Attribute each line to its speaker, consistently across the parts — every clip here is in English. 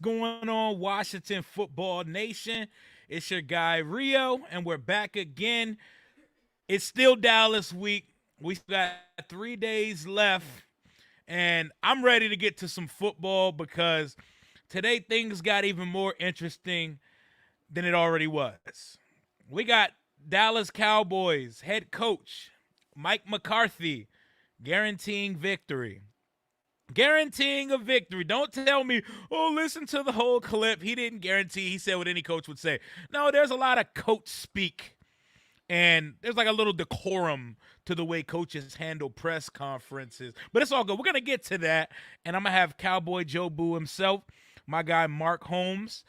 Speaker 1: going on, Washington Football Nation? It's your guy Rio, and we're back again. It's still Dallas week. We got 3 days left, and I'm ready to get to some football because today things got even more interesting than it already was. We got Dallas Cowboys head coach Mike McCarthy guaranteeing victory. Guaranteeing a victory. Don't tell me, oh, listen to the whole clip. He didn't guarantee. He said what any coach would say. No, there's a lot of coach speak, and there's like a little decorum to the way coaches handle press conferences. But it's all good. We're going to get to that, and I'm going to have Cowboy Joe Boo himself, my guy Mark Holmes,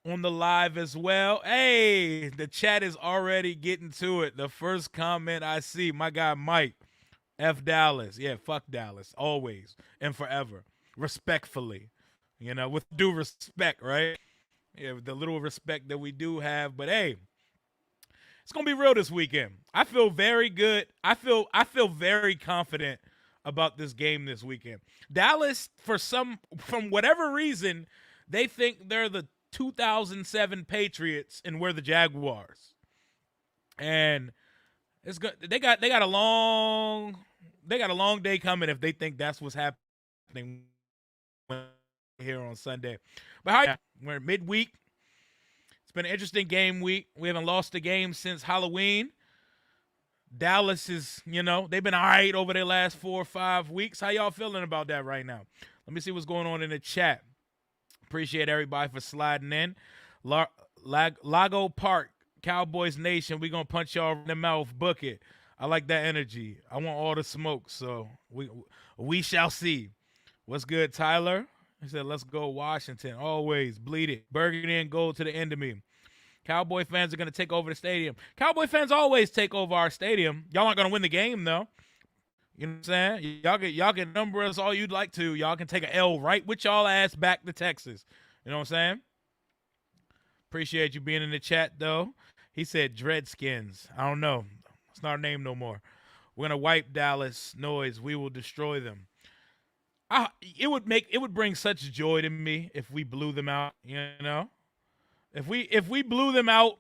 Speaker 1: on the live as well. Hey, the chat is already getting to it. The first comment I see, my guy Mike. F Dallas. Yeah, fuck Dallas. Always and forever. Respectfully. With due respect, right? Yeah, with the little respect that we do have. But hey, it's gonna be real this weekend. I feel very good. I feel very confident about this game this weekend. Dallas, from whatever reason, they think they're the 2007 Patriots and we're the Jaguars. And it's good. They got a long day coming if they think that's what's happening here on Sunday. But we're midweek. It's been an interesting game week. We haven't lost a game since Halloween. Dallas is, they've been all right over their last 4 or 5 weeks. How y'all feeling about that right now? Let me see what's going on in the chat. Appreciate everybody for sliding in. Lago Park, Cowboys Nation, we going to punch y'all in the mouth. Book it. I like that energy. I want all the smoke, so we shall see. What's good, Tyler? He said, let's go Washington. Always. Bleed it. Burgundy and gold to the end of me. Cowboy fans are going to take over the stadium. Cowboy fans always take over our stadium. Y'all aren't going to win the game, though. You know what I'm saying? Y'all can number us all you'd like to. Y'all can take an L right with y'all ass back to Texas. You know what I'm saying? Appreciate you being in the chat, though. He said Dreadskins. I don't know. It's not our name no more. We're going to wipe Dallas noise. We will destroy them. It would bring such joy to me if we blew them out, If we blew them out,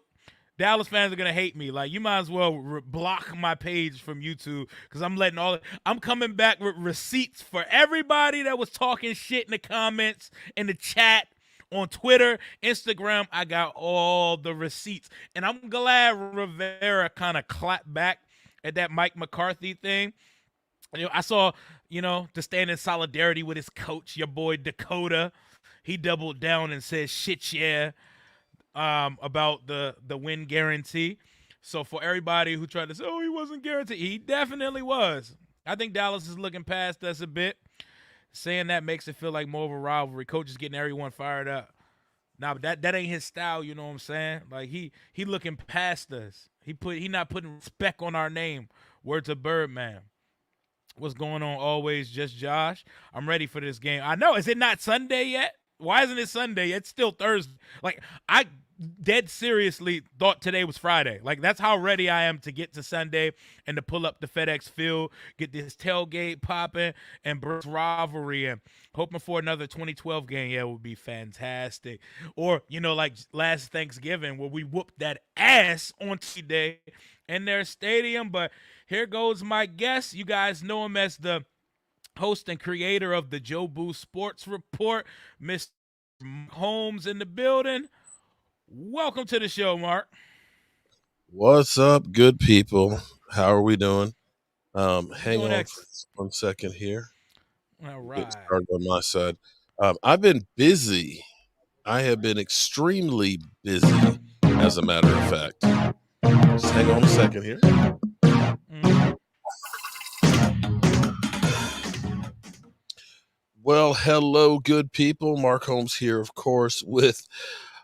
Speaker 1: Dallas fans are gonna hate me. Like, you might as well block my page from YouTube because I'm coming back with receipts for everybody that was talking shit in the comments, in the chat, on Twitter, Instagram. I got all the receipts, and I'm glad Rivera kind of clapped back at that Mike McCarthy thing. I saw, to stand in solidarity with his coach, your boy Dakota. He doubled down and said, shit, yeah, about the win guarantee. So for everybody who tried to say, oh, he wasn't guaranteed, he definitely was. I think Dallas is looking past us a bit. Saying that makes it feel like more of a rivalry. Coach is getting everyone fired up. Now, but that ain't his style, you know what I'm saying? Like, he looking past us. He not putting respect on our name. Word to Birdman. What's going on? Always just Josh. I'm ready for this game. I know. Is it not Sunday yet? Why isn't it Sunday? It's still Thursday. Like, I dead seriously thought today was Friday. Like, that's how ready I am to get to Sunday and to pull up the FedEx Field, get this tailgate popping, and bring rivalry and hoping for another 2012 game. Yeah, it would be fantastic. Or, like last Thanksgiving where we whooped that ass on T-Day in their stadium. But here goes my guest. You guys know him as the host and creator of the Joe Boo Sports Report, Mr. Holmes in the building. Welcome to the show, Mark.
Speaker 2: What's up, good people? How are we doing? Hang on for 1 second here.
Speaker 1: All right.
Speaker 2: Get started on my side. I've been busy. I have been extremely busy, as a matter of fact. Just hang on a second here. Well, hello, good people. Mark Holmes here, of course, with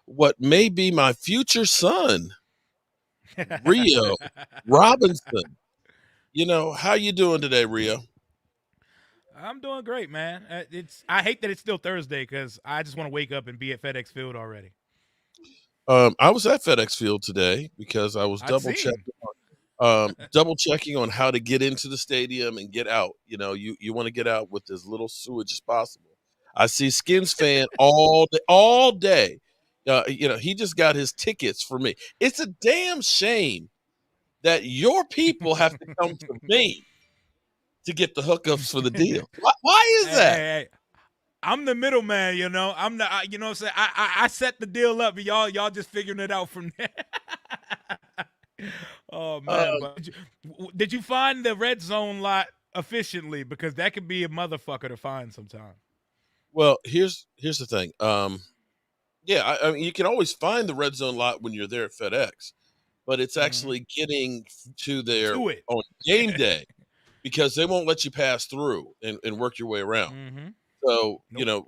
Speaker 2: what may be my future son, Rio Robinson. How you doing today, Rio?
Speaker 1: I'm doing great, man. I hate that it's still Thursday because I just want to wake up and be at FedEx Field already.
Speaker 2: I was at FedEx Field today because I was double checking on how to get into the stadium and get out. You want to get out with as little sewage as possible. I see Skins fan all day. He just got his tickets for me. It's a damn shame that your people have to come to me to get the hookups for the deal. Why is
Speaker 1: Hey,
Speaker 2: that?
Speaker 1: hey, I'm the middleman, I'm the, you know what I'm saying? I set the deal up, y'all just figuring it out from there. Oh
Speaker 2: Uh,
Speaker 1: man, but did you find the red zone lot efficiently? Because that could be a motherfucker to find sometime.
Speaker 2: well, here's the thing. Yeah, I mean, you can always find the red zone lot when you're there at FedEx, but it's
Speaker 1: Mm-hmm.
Speaker 2: actually getting to there
Speaker 1: To it.
Speaker 2: on game day because they won't let you pass through and work your way around.
Speaker 1: Mm-hmm.
Speaker 2: So,
Speaker 1: Nope.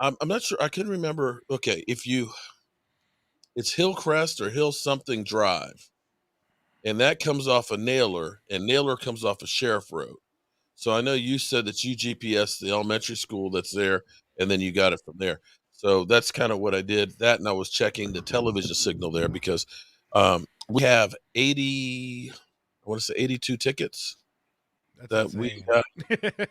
Speaker 2: I'm not sure. I can remember. Okay, it's Hillcrest or Hill something Drive, and that comes off of Naylor, and Naylor comes off of Sheriff Road. So I know you said that you GPS the elementary school that's there, and then you got it from there. So that's kind of what I did. That, and I was checking the television signal there because we have 80, I want to say 82 tickets
Speaker 1: That's
Speaker 2: that we
Speaker 1: insane.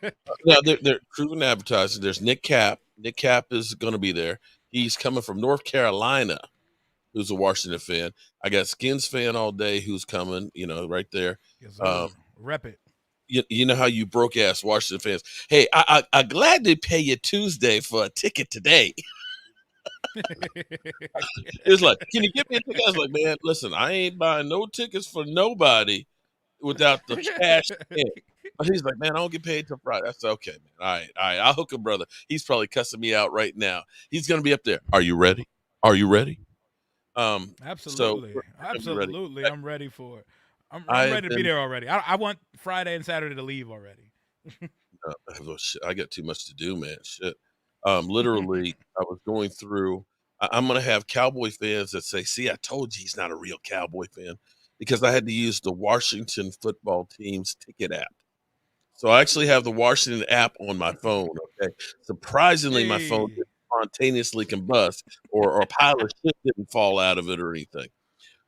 Speaker 2: got. Now they're proven advertising. There's Nick Cap. Nick Cap is going to be there. He's coming from North Carolina, who's a Washington fan. I got Skins fan all day who's coming, right there.
Speaker 1: Yes,
Speaker 2: Um,
Speaker 1: sir. Rep it.
Speaker 2: you know how you broke ass Washington fans. Hey, I gladly pay you Tuesday for a ticket today. It's like, can you give me a ticket? I was like, man, listen, I ain't buying no tickets for nobody without the cash in. But he's like, man, I don't get paid till Friday. I said, okay, man. All right. I'll hook him, brother. He's probably cussing me out right now. He's gonna be up there. Are you ready? Are you ready? So
Speaker 1: Absolutely.
Speaker 2: we're gonna be ready.
Speaker 1: Absolutely. I'm ready for it.
Speaker 2: I
Speaker 1: I'm
Speaker 2: have
Speaker 1: ready to be
Speaker 2: been
Speaker 1: there already. I want Friday and Saturday to leave already.
Speaker 2: I got too much to do, man. Shit. Literally, I was going through. I'm gonna have Cowboy fans that say, "See, I told you he's not a real Cowboy fan," because I had to use the Washington football team's ticket app. So I actually have the Washington app on my phone. Okay, surprisingly, my phone
Speaker 1: Hey.
Speaker 2: didn't spontaneously combust, or a pile of shit didn't fall out of it or anything.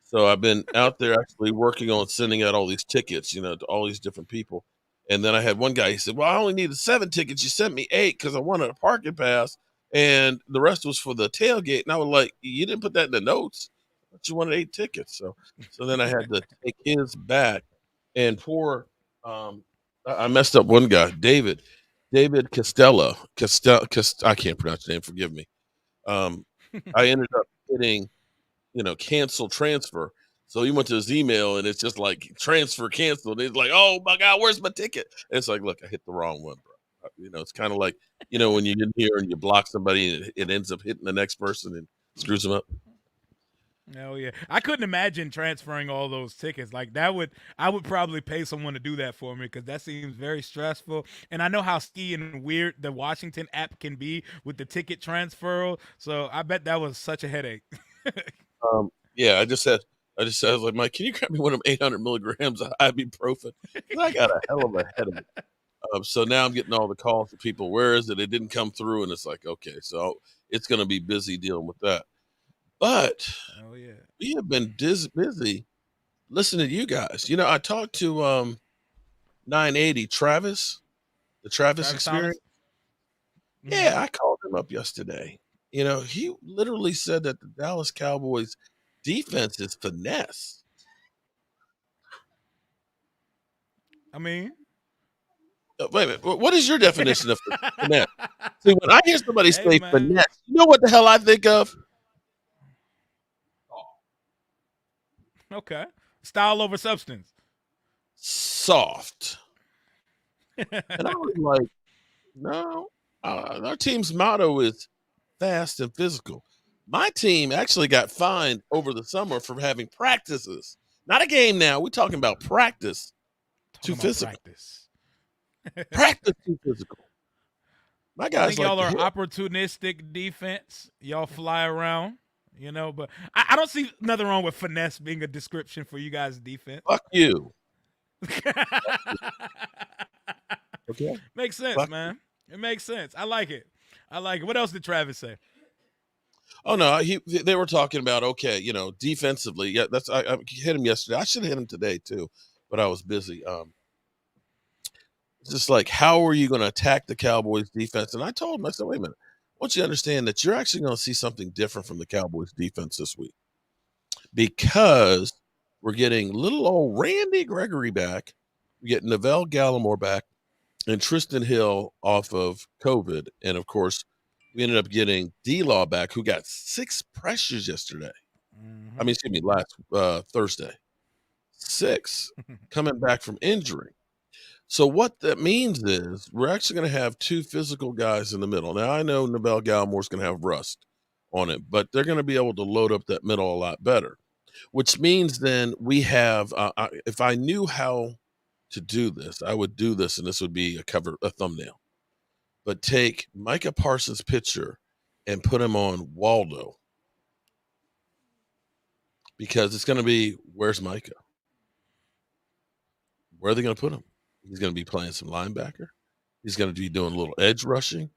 Speaker 2: So I've been out there actually working on sending out all these tickets, to all these different people. And then I had one guy, he said, well, I only needed 7 tickets. You sent me 8 because I wanted a parking pass. And the rest was for the tailgate. And I was like, you didn't put that in the notes. But you wanted 8 tickets. So then I had to take his back. And I messed up one guy, David Costello. I can't pronounce your name. Forgive me. Um, I ended up hitting cancel transfer. So he went to his email and it's just like transfer canceled. He's like, oh my God, where's my ticket? And it's like, look, I hit the wrong one, bro. It's kind of like, when you get here and you block somebody and it ends up hitting the next person and screws them up.
Speaker 1: Hell yeah. I couldn't imagine transferring all those tickets. Like I would probably pay someone to do that for me because that seems very stressful. And I know how ski and weird the Washington app can be with the ticket transfer. So I bet that was such a headache.
Speaker 2: Yeah, I was like, Mike, can you grab me one of them 800 milligrams of ibuprofen? Because I got a hell of a headache. So now I'm getting all the calls from people. Where is it? It didn't come through, and it's like, okay, so it's going to be busy dealing with that. But
Speaker 1: Oh yeah.
Speaker 2: we have been busy listening to you guys. I talked to 980 Travis, the Travis
Speaker 1: Travis Thomas?
Speaker 2: Experience. Yeah,
Speaker 1: Mm-hmm.
Speaker 2: I called him up yesterday. He literally said that the Dallas Cowboys defense is finesse.
Speaker 1: I mean,
Speaker 2: Wait a minute. What is your definition of finesse? See, when I hear somebody
Speaker 1: hey
Speaker 2: say
Speaker 1: man.
Speaker 2: finesse, you know what the hell I think of?
Speaker 1: Okay. Style over substance.
Speaker 2: Soft. And I was like, no, our team's motto is fast and physical. My team actually got fined over the summer for having practices, not a game. Now we're talking about practice too
Speaker 1: Talking about
Speaker 2: physical.
Speaker 1: practice.
Speaker 2: Practice too physical. My
Speaker 1: I
Speaker 2: guys
Speaker 1: think
Speaker 2: like
Speaker 1: y'all
Speaker 2: to
Speaker 1: are
Speaker 2: hit.
Speaker 1: opportunistic defense. Y'all fly around, but I don't see nothing wrong with finesse being a description for you guys' defense.
Speaker 2: Fuck you. Okay.
Speaker 1: Makes sense,
Speaker 2: Fuck.
Speaker 1: man. It makes sense. I like it. I like it. What else did Travis say?
Speaker 2: Oh no, they were talking about okay, defensively. Yeah, I hit him yesterday. I should have hit him today too, but I was busy. It's just like, how are you going to attack the Cowboys defense? And I told him, I said, wait a minute. I want you to understand that you're actually going to see something different from the Cowboys defense this week because we're getting little old Randy Gregory back. We get Neville Gallimore back and Tristan Hill off of COVID. And of course, we ended up getting D-Law back, who got 6 pressures yesterday. I mean, excuse me, last Thursday. 6 coming back from injury. So what that means is we're actually going to have 2 physical guys in the middle. Now, I know Neville Gallimore's going to have rust on it, but they're going to be able to load up that middle a lot better, which means then we have if I knew how to do this, I would do this, and this would be a thumbnail. But take Micah Parsons' picture and put him on Waldo because it's going to be, where's Micah? Where are they going to put him? He's going to be playing some linebacker. He's going to be doing a little edge rushing.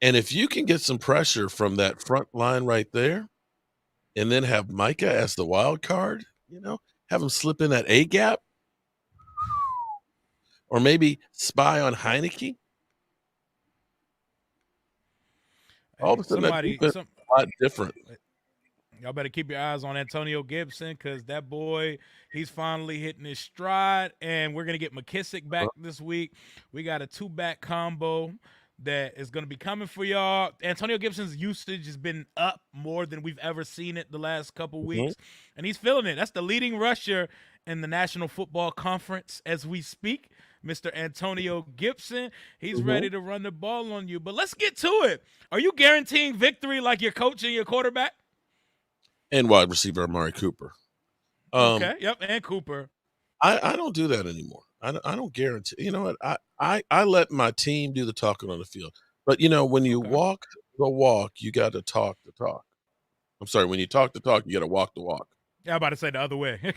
Speaker 2: And if you can get some pressure from that front line right there and then have Micah as the wild card, have him slip in that A gap or maybe spy on Heineke. All of a sudden, that defense is a lot different.
Speaker 1: Y'all better keep your eyes on Antonio Gibson because that boy, he's finally hitting his stride, and we're going to get McKissick back this week. We got a 2-back combo that is going to be coming for y'all. Antonio Gibson's usage has been up more than we've ever seen it the last couple weeks, and he's feeling it. That's the leading rusher in the National Football Conference as we speak, Mr. Antonio Gibson. He's ready to run the ball on you. But let's get to it. Are you guaranteeing victory like you're coaching your quarterback?
Speaker 2: And wide receiver Amari Cooper.
Speaker 1: Okay, yep, and Cooper.
Speaker 2: I don't do that anymore. I don't guarantee. You know what? I let my team do the talking on the field. But, when you walk the walk, you got to talk the talk. I'm sorry. When you talk the talk, you got to walk the walk.
Speaker 1: Yeah, I'm about to say the other way.
Speaker 2: I'm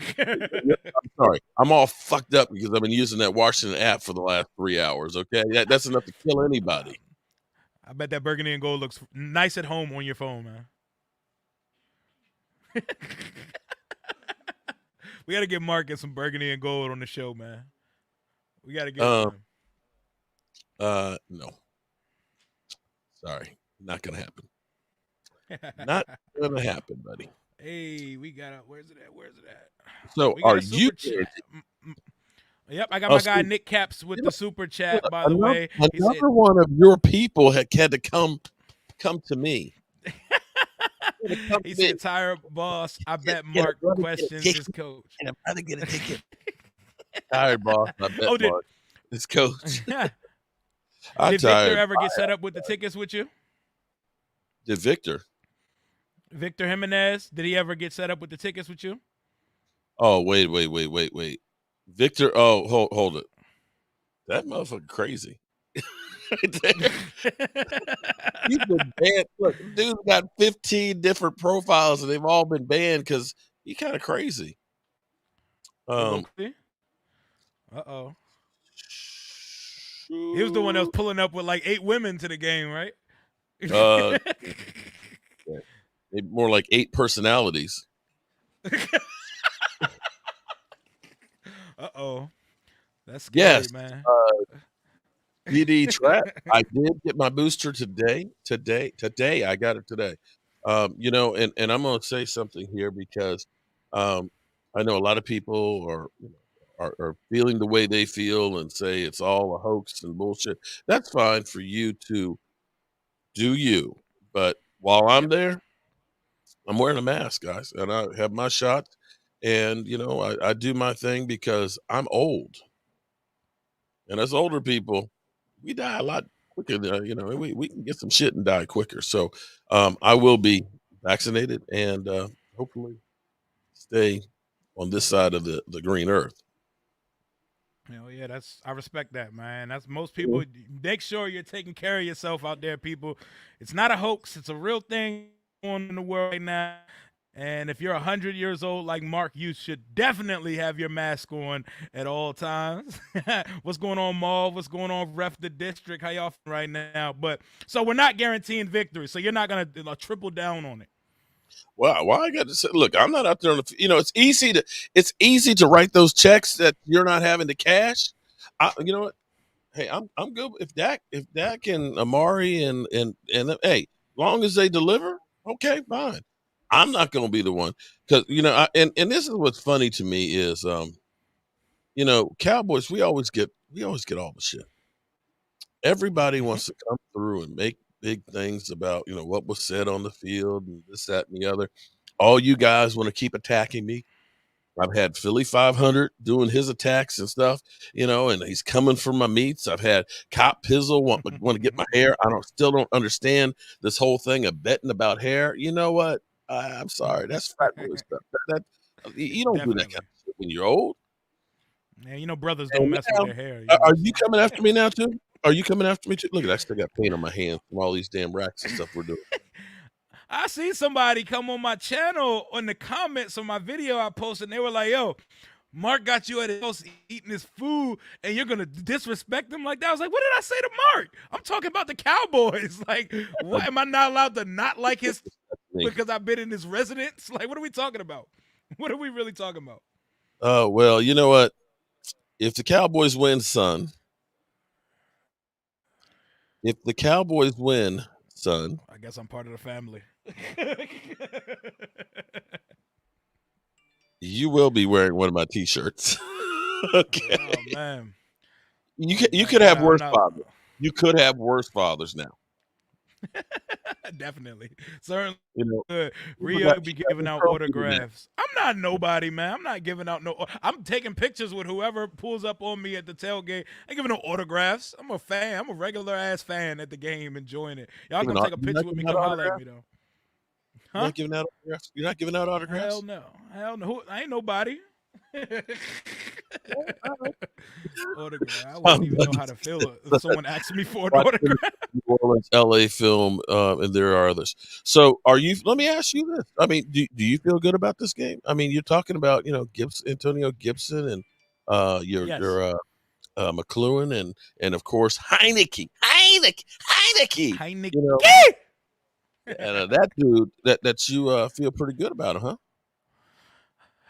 Speaker 2: sorry. I'm all fucked up because I've been using that Washington app for the last 3 hours, okay? That's enough to kill anybody.
Speaker 1: I bet that burgundy and gold looks nice at home on your phone, man. We got to get Mark some burgundy and gold on the show, man. We got to get him.
Speaker 2: No. Sorry. Not going to happen. Not going to happen, buddy.
Speaker 1: Hey, we got where's it at?
Speaker 2: So are you
Speaker 1: Yep, I got my guy Nick Caps with the super chat, by the way.
Speaker 2: Another one of your people had to come to me.
Speaker 1: He said, "Tired boss. I bet Mark questions his coach.
Speaker 2: And I'm trying to get a ticket. Tired boss. I bet Mark his coach.
Speaker 1: Did Victor ever get set up with the tickets with you?
Speaker 2: Did Victor
Speaker 1: Jimenez? Did he ever get set up with the tickets with you?
Speaker 2: Oh, wait. Victor. Oh, hold it. That motherfucker crazy. He's been banned. Look, dude's got 15 different profiles, and they've all been banned because he's kind of crazy.
Speaker 1: Uh-oh. He was the one that was pulling up with like 8 women to the game, right?
Speaker 2: More like 8 personalities.
Speaker 1: Uh-oh. That's scary, man.
Speaker 2: PD Trap. I did get my booster today. I got it today. And I'm going to say something here because I know a lot of people are feeling the way they feel and say it's all a hoax and bullshit. That's fine for you to do you. But while I'm there, I'm wearing a mask, guys, and I have my shot. And, I do my thing because I'm old. And as older people, we die a lot quicker. We can get some shit and die quicker. So I will be vaccinated and hopefully stay on this side of the green earth.
Speaker 1: Hell yeah, I respect that, man. That's most people. Make sure you're taking care of yourself out there, people. It's not a hoax. It's a real thing going on in the world right now. And if you're 100 years old like Mark, you should definitely have your mask on at all times. What's going on, Maul? What's going on, Ref the District? How y'all feeling right now? But so we're not guaranteeing victory. So you're not gonna triple down on it.
Speaker 2: Well, why I got to say, look, I'm not out there on the. It's easy to write those checks that you're not having to cash. You know what? Hey, I'm good if Dak and Amari and hey, long as they deliver, okay, fine. I'm not going to be the one because and this is what's funny to me is Cowboys we always get all the shit. Everybody
Speaker 1: Mhm.
Speaker 2: wants to come through and make big things about what was said on the field and this, that, and the other. All you guys want to keep attacking me. I've had Philly 500 doing his attacks and stuff, and he's coming for my meats. I've had Cop Pizzle want to get my hair. Still don't understand this whole thing of betting about hair. You know what? I'm sorry, that's frat boy stuff. You don't do that kind
Speaker 1: Definitely.
Speaker 2: of shit when you're old.
Speaker 1: Man, brothers don't
Speaker 2: And
Speaker 1: mess with
Speaker 2: now,
Speaker 1: their hair,
Speaker 2: are you
Speaker 1: so.
Speaker 2: coming after me now too? Are you coming after me too? Look at that, I still got paint on my hands from all these damn racks and stuff we're doing.
Speaker 1: I see somebody come on my channel on the comments on my video I posted, and they were like, yo, Mark got you at his house eating his food, and you're gonna disrespect him like that. I was like, what did I say to Mark? I'm talking about the Cowboys. Like, what am I not allowed to not like his because I've been in his residence? Like, what are we talking about? What are we really talking about?
Speaker 2: Oh well, you know what? If the Cowboys win, son, if the Cowboys win, son,
Speaker 1: I guess I'm part of the family.
Speaker 2: you will be wearing one of my T-shirts. Okay,
Speaker 1: Oh man.
Speaker 2: you
Speaker 1: Man,
Speaker 2: could
Speaker 1: I'm
Speaker 2: have
Speaker 1: not. I'm
Speaker 2: worse
Speaker 1: not.
Speaker 2: fathers. You could have worse fathers now.
Speaker 1: Definitely, certainly.
Speaker 2: You know,
Speaker 1: Rio be
Speaker 2: you got
Speaker 1: giving
Speaker 2: me
Speaker 1: out
Speaker 2: trophy today.
Speaker 1: autographs. I'm not nobody, man. I'm not giving out no. I'm taking pictures with whoever pulls up on me at the tailgate. I ain't giving no autographs. I'm a fan. I'm a regular ass fan at the game, enjoying it. Y'all come take a
Speaker 2: You're not
Speaker 1: picture with me.
Speaker 2: giving out
Speaker 1: Come holler at
Speaker 2: autographs.
Speaker 1: me though.
Speaker 2: You're
Speaker 1: Huh?
Speaker 2: not giving out autographs. You're not giving out
Speaker 1: Hell
Speaker 2: autographs.
Speaker 1: no. Hell no. I ain't nobody.
Speaker 2: All right.
Speaker 1: Autograph. I wouldn't
Speaker 2: I'm
Speaker 1: even know how to feel it if someone asked me for an
Speaker 2: watching the
Speaker 1: autograph.
Speaker 2: New Orleans, LA film, and there are others. So, let me ask you this. I mean, do you feel good about this game? I mean, you're talking about, Antonio Gibson and your
Speaker 1: Yes.
Speaker 2: McLuhan and of course Heineke.
Speaker 1: Heineke.
Speaker 2: You know, and that dude that you feel pretty good about him, huh?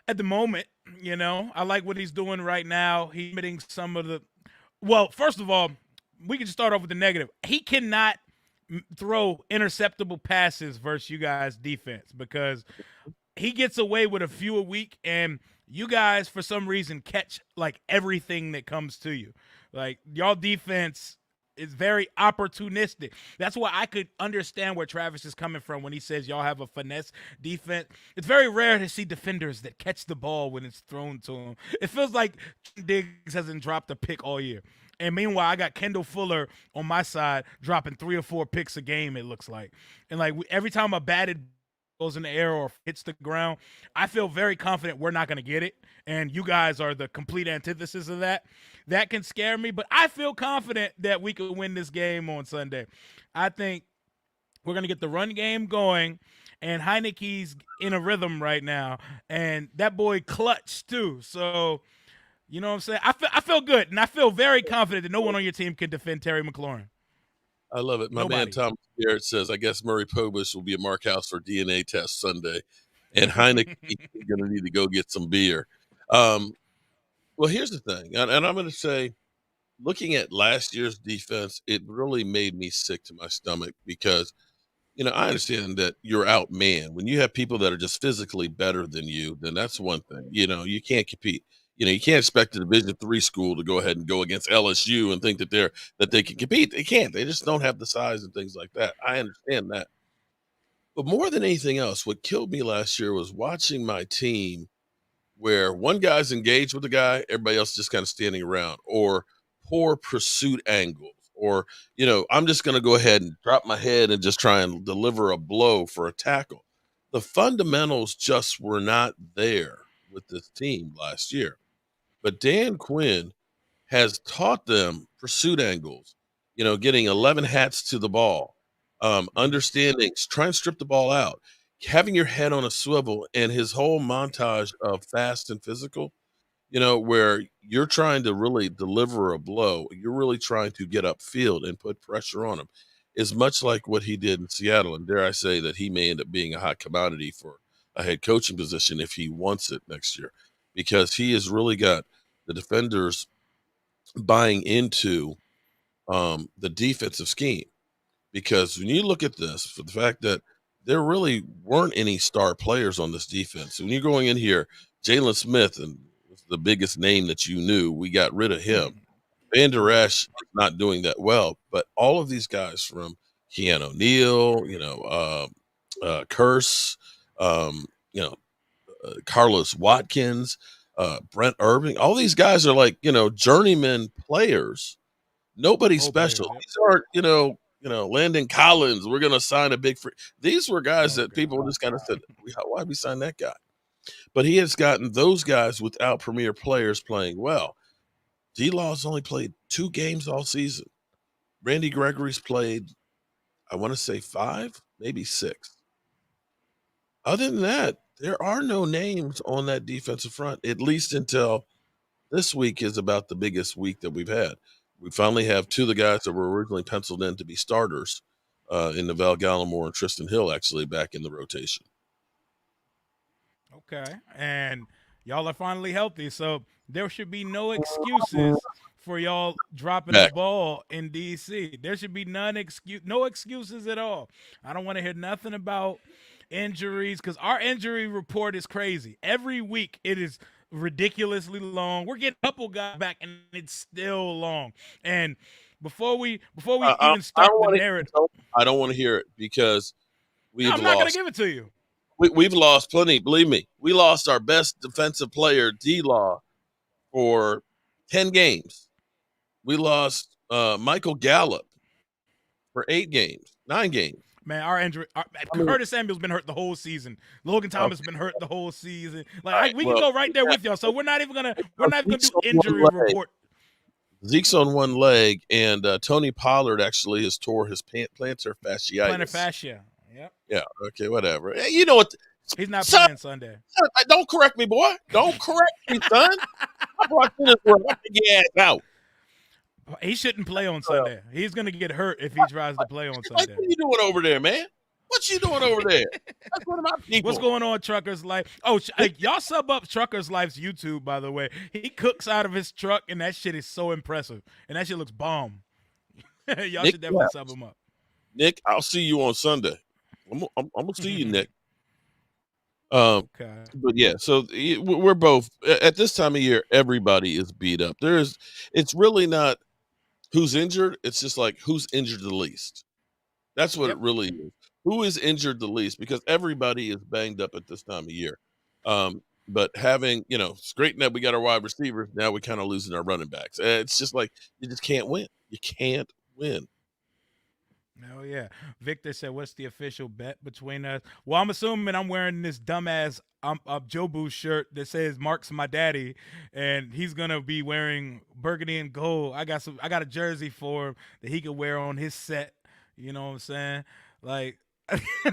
Speaker 1: At the moment, I like what he's doing right now. He's limiting some of the. Well, first of all, we can just start off with the negative. He cannot throw interceptable passes versus you guys' defense because he gets away with a few a week, and you guys, for some reason, catch like everything that comes to you. Like y'all defense is very opportunistic. That's why I could understand where Travis is coming from when he says y'all have a finesse defense. It's very rare to see defenders that catch the ball when it's thrown to them. It feels like Diggs hasn't dropped a pick all year. And meanwhile, I got Kendall Fuller on my side dropping 3 or 4 picks a game, it looks like. And like every time a batted goes in the air or hits the ground, I feel very confident we're not going to get it. And you guys are the complete antithesis of that. That can scare me, but I feel confident that we could win this game on Sunday. I think we're going to get the run game going, and Heineke's in a rhythm right now, and that boy clutch too. So, you know what I'm saying? I feel good, and I feel very confident that no one on your team can defend Terry McLaurin.
Speaker 2: I love it. My man
Speaker 1: Nobody.
Speaker 2: Thomas Garrett says, I guess Murray Povich will be at Mark House for DNA test Sunday. And Heineke is going to need to go get some beer. Well, here's the thing. And I'm going to say, looking at last year's defense, it really made me sick to my stomach because, I understand that you're outmanned. When you have people that are just physically better than you, then that's one thing. You can't compete. You can't expect a Division III school to go ahead and go against LSU and think that they can compete. They can't. They just don't have the size and things like that. I understand that. But more than anything else, what killed me last year was watching my team where one guy's engaged with the guy, everybody else just kind of standing around, or poor pursuit angles, or, I'm just going to go ahead and drop my head and just try and deliver a blow for a tackle. The fundamentals just were not there with this team last year. But Dan Quinn has taught them pursuit angles, getting 11 hats to the ball, understanding, try and strip the ball out, having your head on a swivel, and his whole montage of fast and physical, where you're trying to really deliver a blow, you're really trying to get upfield and put pressure on him, is much like what he did in Seattle. And dare I say that he may end up being a hot commodity for a head coaching position if he wants it next year, because he has really got the defenders buying into. the defensive scheme. Because when you look at this, for the fact that there really weren't any star players on this defense. When you're going in here, Jalen Smith and was the biggest name that you knew, we got rid of him. Van Der
Speaker 1: Right.
Speaker 2: Esch is not doing that well, but all of these guys from Keanu O'Neal, Curse, um, you know, Carlos Watkins, Brent Irving, all these guys are like, journeyman players. Nobody
Speaker 1: Role
Speaker 2: special.
Speaker 1: players. Yep.
Speaker 2: These aren't, Landon Collins. We're gonna sign a big free. These were guys
Speaker 1: Oh
Speaker 2: that people
Speaker 1: God.
Speaker 2: just kind of said, "Why we sign that guy?" But he has gotten those guys without premier players playing well. D Law's only played 2 games all season. Randy Gregory's played, I want to say 5, maybe 6. Other than that, there are no names on that defensive front, at least until this week is about the biggest week that we've had. We finally have 2 of the guys that were originally penciled in to be starters in Val Gallimore and Tristan Hill actually back in the rotation.
Speaker 1: Okay. And y'all are finally healthy, so there should be no excuses for y'all dropping the
Speaker 2: Back.
Speaker 1: ball in DC. There should be no excuses at all. I don't want to hear nothing about injuries because our injury report is crazy. Every week it is ridiculously long. We're getting a couple guys back and it's still long. And before we
Speaker 2: I,
Speaker 1: even
Speaker 2: I
Speaker 1: start
Speaker 2: don't
Speaker 1: the
Speaker 2: want
Speaker 1: narrative,
Speaker 2: to. I don't want to hear it because
Speaker 1: no,
Speaker 2: we've
Speaker 1: I'm not gonna
Speaker 2: lost.
Speaker 1: give it to you.
Speaker 2: We've lost plenty. Believe me, we lost our best defensive player, D Law, for 10 games. We lost Michael Gallup for 8 games, 9 games.
Speaker 1: Man, our injury.
Speaker 2: I mean,
Speaker 1: Curtis Samuel's been hurt the whole season. Logan
Speaker 2: okay,
Speaker 1: Thomas been hurt the whole season.
Speaker 2: all right.
Speaker 1: We can
Speaker 2: Well,
Speaker 1: go right there with y'all. So we're not even gonna
Speaker 2: Zeke's
Speaker 1: do
Speaker 2: on one
Speaker 1: injury
Speaker 2: leg.
Speaker 1: report.
Speaker 2: Zeke's on one leg, and Tony Pollard actually has tore his plantar
Speaker 1: Plantar
Speaker 2: fasciitis.
Speaker 1: fascia. Yep.
Speaker 2: Yeah. Okay. Whatever. Hey, you know what,
Speaker 1: He's not
Speaker 2: son?
Speaker 1: playing Sunday.
Speaker 2: Don't correct me, boy. Don't correct me, son. I brought you this world. I take your ass out.
Speaker 1: He shouldn't play on Sunday. He's gonna get hurt if he tries to play on
Speaker 2: Like,
Speaker 1: Sunday.
Speaker 2: what are you doing over there, man? What you doing over there? That's one of my
Speaker 1: What's
Speaker 2: people.
Speaker 1: going on, Trucker's Life? Oh, y'all sub up Trucker's Life's YouTube, by the way. He cooks out of his truck, and that shit is so impressive. And that shit looks bomb. Y'all
Speaker 2: Nick,
Speaker 1: should definitely sub him up.
Speaker 2: Nick, I'll see you on Sunday. I'm gonna see you, Nick. Um,
Speaker 1: Okay.
Speaker 2: but yeah, so we're both at this time of year. Everybody is beat up. It's really not who's injured. It's just like who's injured the least. That's what it
Speaker 1: Yep.
Speaker 2: really is. Who is injured the least? Because everybody is banged up at this time of year. But having, it's great that we got our wide receivers. Now we're kind of losing our running backs. It's just like you just can't win. You can't win.
Speaker 1: Oh yeah. Victor said, "What's the official bet between us?" Well, I'm assuming I'm wearing this dumbass Jobu shirt that says "Mark's my daddy," and he's gonna be wearing burgundy and gold. I got a jersey for him that he could wear on his set. You know what I'm saying? Like,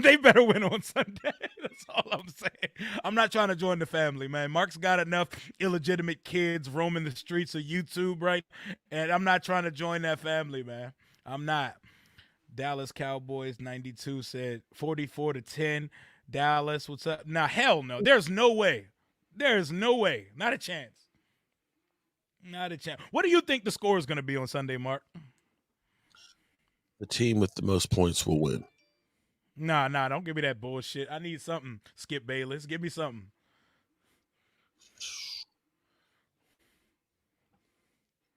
Speaker 1: they better win on Sunday. That's all I'm saying. I'm not trying to join the family, man. Mark's got enough illegitimate kids roaming the streets of YouTube, right? And I'm not trying to join that family, man. I'm not. Dallas Cowboys 92 said 44-10. Dallas, what's up? Now, hell no. There's no way. There's no way. Not a chance. Not a chance. What do you think the score is going to be on Sunday, Mark?
Speaker 2: The team with the most points will win.
Speaker 1: Nah, don't give me that bullshit. I need something, Skip Bayless. Give me something.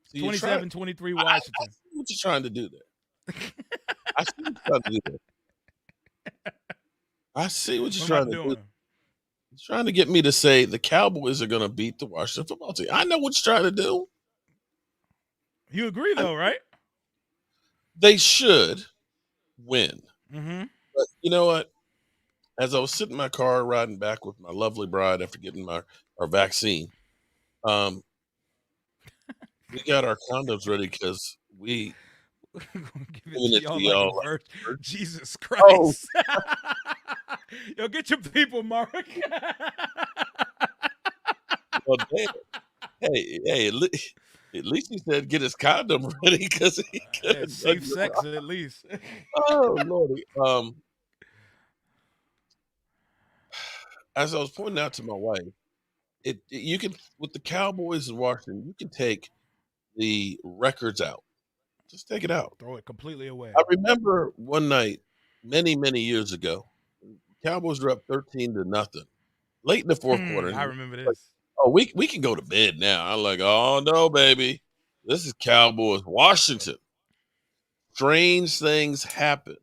Speaker 2: See,
Speaker 1: 27-23 Washington.
Speaker 2: I see what you're trying to do there. I see what you're trying to do there. I see what you're trying to do. He's trying to get me to say the Cowboys are going to beat the Washington football team. I know what you're trying to do.
Speaker 1: You agree, though, right?
Speaker 2: They should win.
Speaker 1: Mm-hmm.
Speaker 2: But you know what? As I was sitting in my car riding back with my lovely bride after getting our vaccine, we got our condoms ready because we
Speaker 1: give it to y'all like
Speaker 2: y'all
Speaker 1: a virgin. Jesus
Speaker 2: Oh.
Speaker 1: Christ. Yo, get your people, Mark.
Speaker 2: Well, damn. Hey, at least he said get his condom ready because he could.
Speaker 1: Safe sex at least.
Speaker 2: Oh, Lordy. As I was pointing out to my wife, you can, with the Cowboys and Washington, you can take the records out. Just take it out.
Speaker 1: Throw it completely away.
Speaker 2: I remember one night, many, many years ago, Cowboys were up 13-0, late in the fourth quarter.
Speaker 1: I
Speaker 2: And
Speaker 1: remember
Speaker 2: like,
Speaker 1: this.
Speaker 2: oh, we can go to bed now. I'm like, oh no, baby. This is Cowboys, Washington. Strange things happen.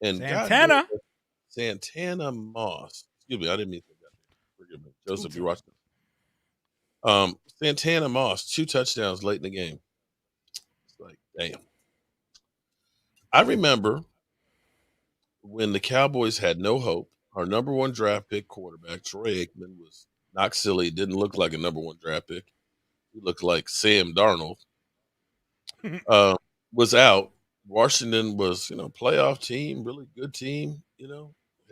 Speaker 2: And God damn
Speaker 1: Santana.
Speaker 2: it, Santana Moss. Excuse me, I didn't mean to say that. Forgive me. Joseph, you're
Speaker 1: Tutu.
Speaker 2: watching. Santana Moss, 2 touchdowns late in the game. It's like, damn. I remember when the Cowboys had no hope. Our number 1 draft pick quarterback, Troy Aikman, was knocked silly. Didn't look like a number 1 draft pick. He looked like Sam Darnold. Uh, was out. Washington was, playoff team, really good team,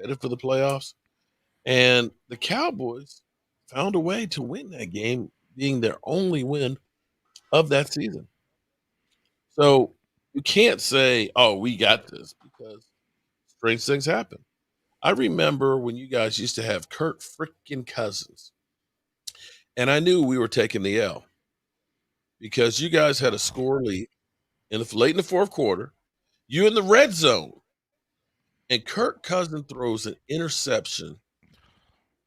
Speaker 2: headed for the playoffs. And the Cowboys found a way to win that game, being their only win of that season. So you can't say, oh, we got this, because strange things happen. I remember when you guys used to have Kirk freaking Cousins, and I knew we were taking the L because you guys had a score lead late in the fourth quarter. You in the red zone, and Kirk Cousins throws an interception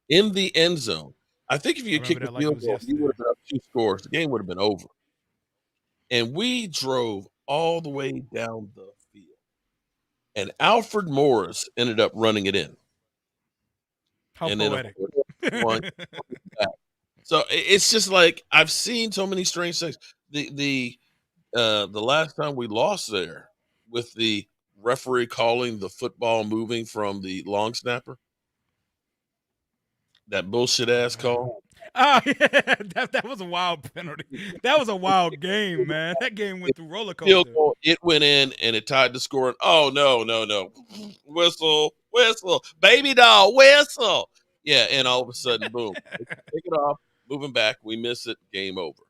Speaker 2: in the end zone. I think if you
Speaker 1: I
Speaker 2: had
Speaker 1: remember
Speaker 2: kicked the
Speaker 1: that like it
Speaker 2: field
Speaker 1: was
Speaker 2: goal, you would
Speaker 1: yesterday.
Speaker 2: have been up 2 scores. The game would have been over. And we drove all the way down the field. And Alfred Morris ended up running it in.
Speaker 1: How
Speaker 2: And then
Speaker 1: poetic.
Speaker 2: one back. So it's just like I've seen so many strange things. The last time we lost there with the referee calling the football moving from the long snapper, that bullshit
Speaker 1: Oh
Speaker 2: ass
Speaker 1: man.
Speaker 2: call.
Speaker 1: Oh yeah, that was a wild penalty. That was a wild game, man. That game went through roller
Speaker 2: Field
Speaker 1: coaster.
Speaker 2: goal, it went in and it tied the score. And oh no, no, no. Whistle, baby doll, whistle. Yeah, and all of a sudden, boom. Take it off, moving back, we miss it, game over.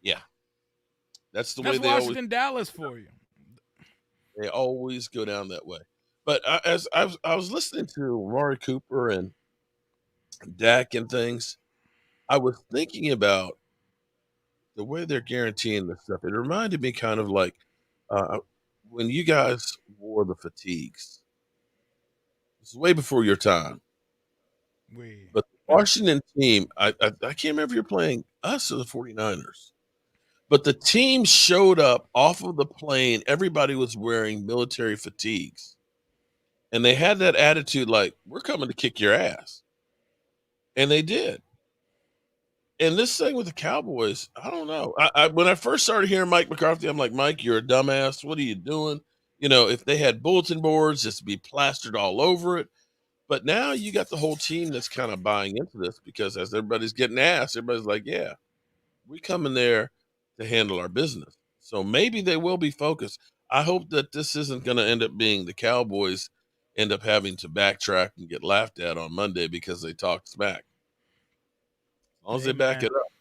Speaker 2: Yeah. That's the way
Speaker 1: That's Washington Dallas for you.
Speaker 2: they always go down that way. But as I was listening to Mari Cooper and Dak and things, I was thinking about the way they're guaranteeing this stuff. It reminded me kind of like uh, when you guys wore the fatigues. This is way before your time.
Speaker 1: We
Speaker 2: But the Washington team, I can't remember if you're playing us or the 49ers. But the team showed up off of the plane. Everybody was wearing military fatigues. And they had that attitude like, we're coming to kick your ass. And they did. And this thing with the Cowboys, I don't know. When I first started hearing Mike McCarthy, I'm like, Mike, you're a dumbass. What are you doing? If they had bulletin boards, just be plastered all over it. But now you got the whole team that's kind of buying into this because as everybody's getting asked, everybody's like, yeah, we come in there to handle our business. So maybe they will be focused. I hope that this isn't going to end up being the Cowboys end up having to backtrack and get laughed at on Monday because they talk smack. As long as
Speaker 1: hey
Speaker 2: they back
Speaker 1: man.
Speaker 2: it up,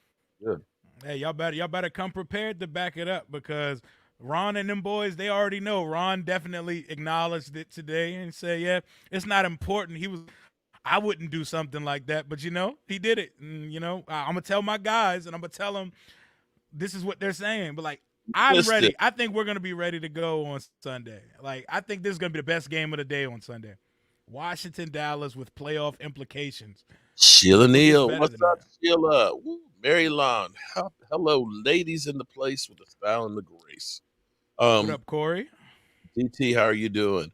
Speaker 2: good.
Speaker 1: Hey, y'all better come prepared to back it up because Ron and them boys, they already know. Ron definitely acknowledged it today and said, yeah, it's not important. I wouldn't do something like that, but he did it. And, I'm gonna tell my guys and I'm gonna tell them this is what they're saying. But like, I'm
Speaker 2: Missed it.
Speaker 1: ready. I think we're gonna be ready to go on Sunday. Like, I think this is gonna be the best game of the day on Sunday. Washington Dallas with playoff implications.
Speaker 2: Sheila
Speaker 1: What gets
Speaker 2: Neal.
Speaker 1: better
Speaker 2: What's
Speaker 1: than
Speaker 2: up,
Speaker 1: that?
Speaker 2: Sheila? Woo, Mary Lon. Hello, ladies in the place with the style and the grace.
Speaker 1: What
Speaker 2: Um,
Speaker 1: up, Corey?
Speaker 2: DT, how are you doing?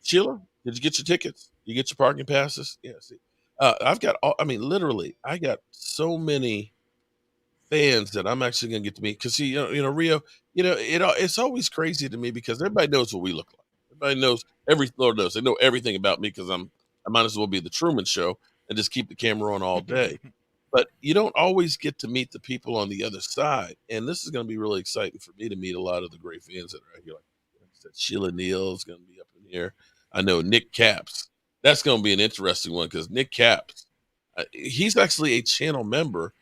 Speaker 2: Sheila, did you get your tickets? You get your parking passes? Yeah, see. I've got literally, I got so many fans that I'm actually gonna get to meet because see, Rio, it's always crazy to me because everybody knows what we look like. Everybody knows Lord knows they know everything about me because I might as well be the Truman Show and just keep the camera on all day. But you don't always get to meet the people on the other side, and this is going to be really exciting for me to meet a lot of the great fans that are out here. Like I said, Sheila Neal is going to be up in here. I know Nick Caps. That's going to be an interesting one because Nick Caps, he's actually a channel member,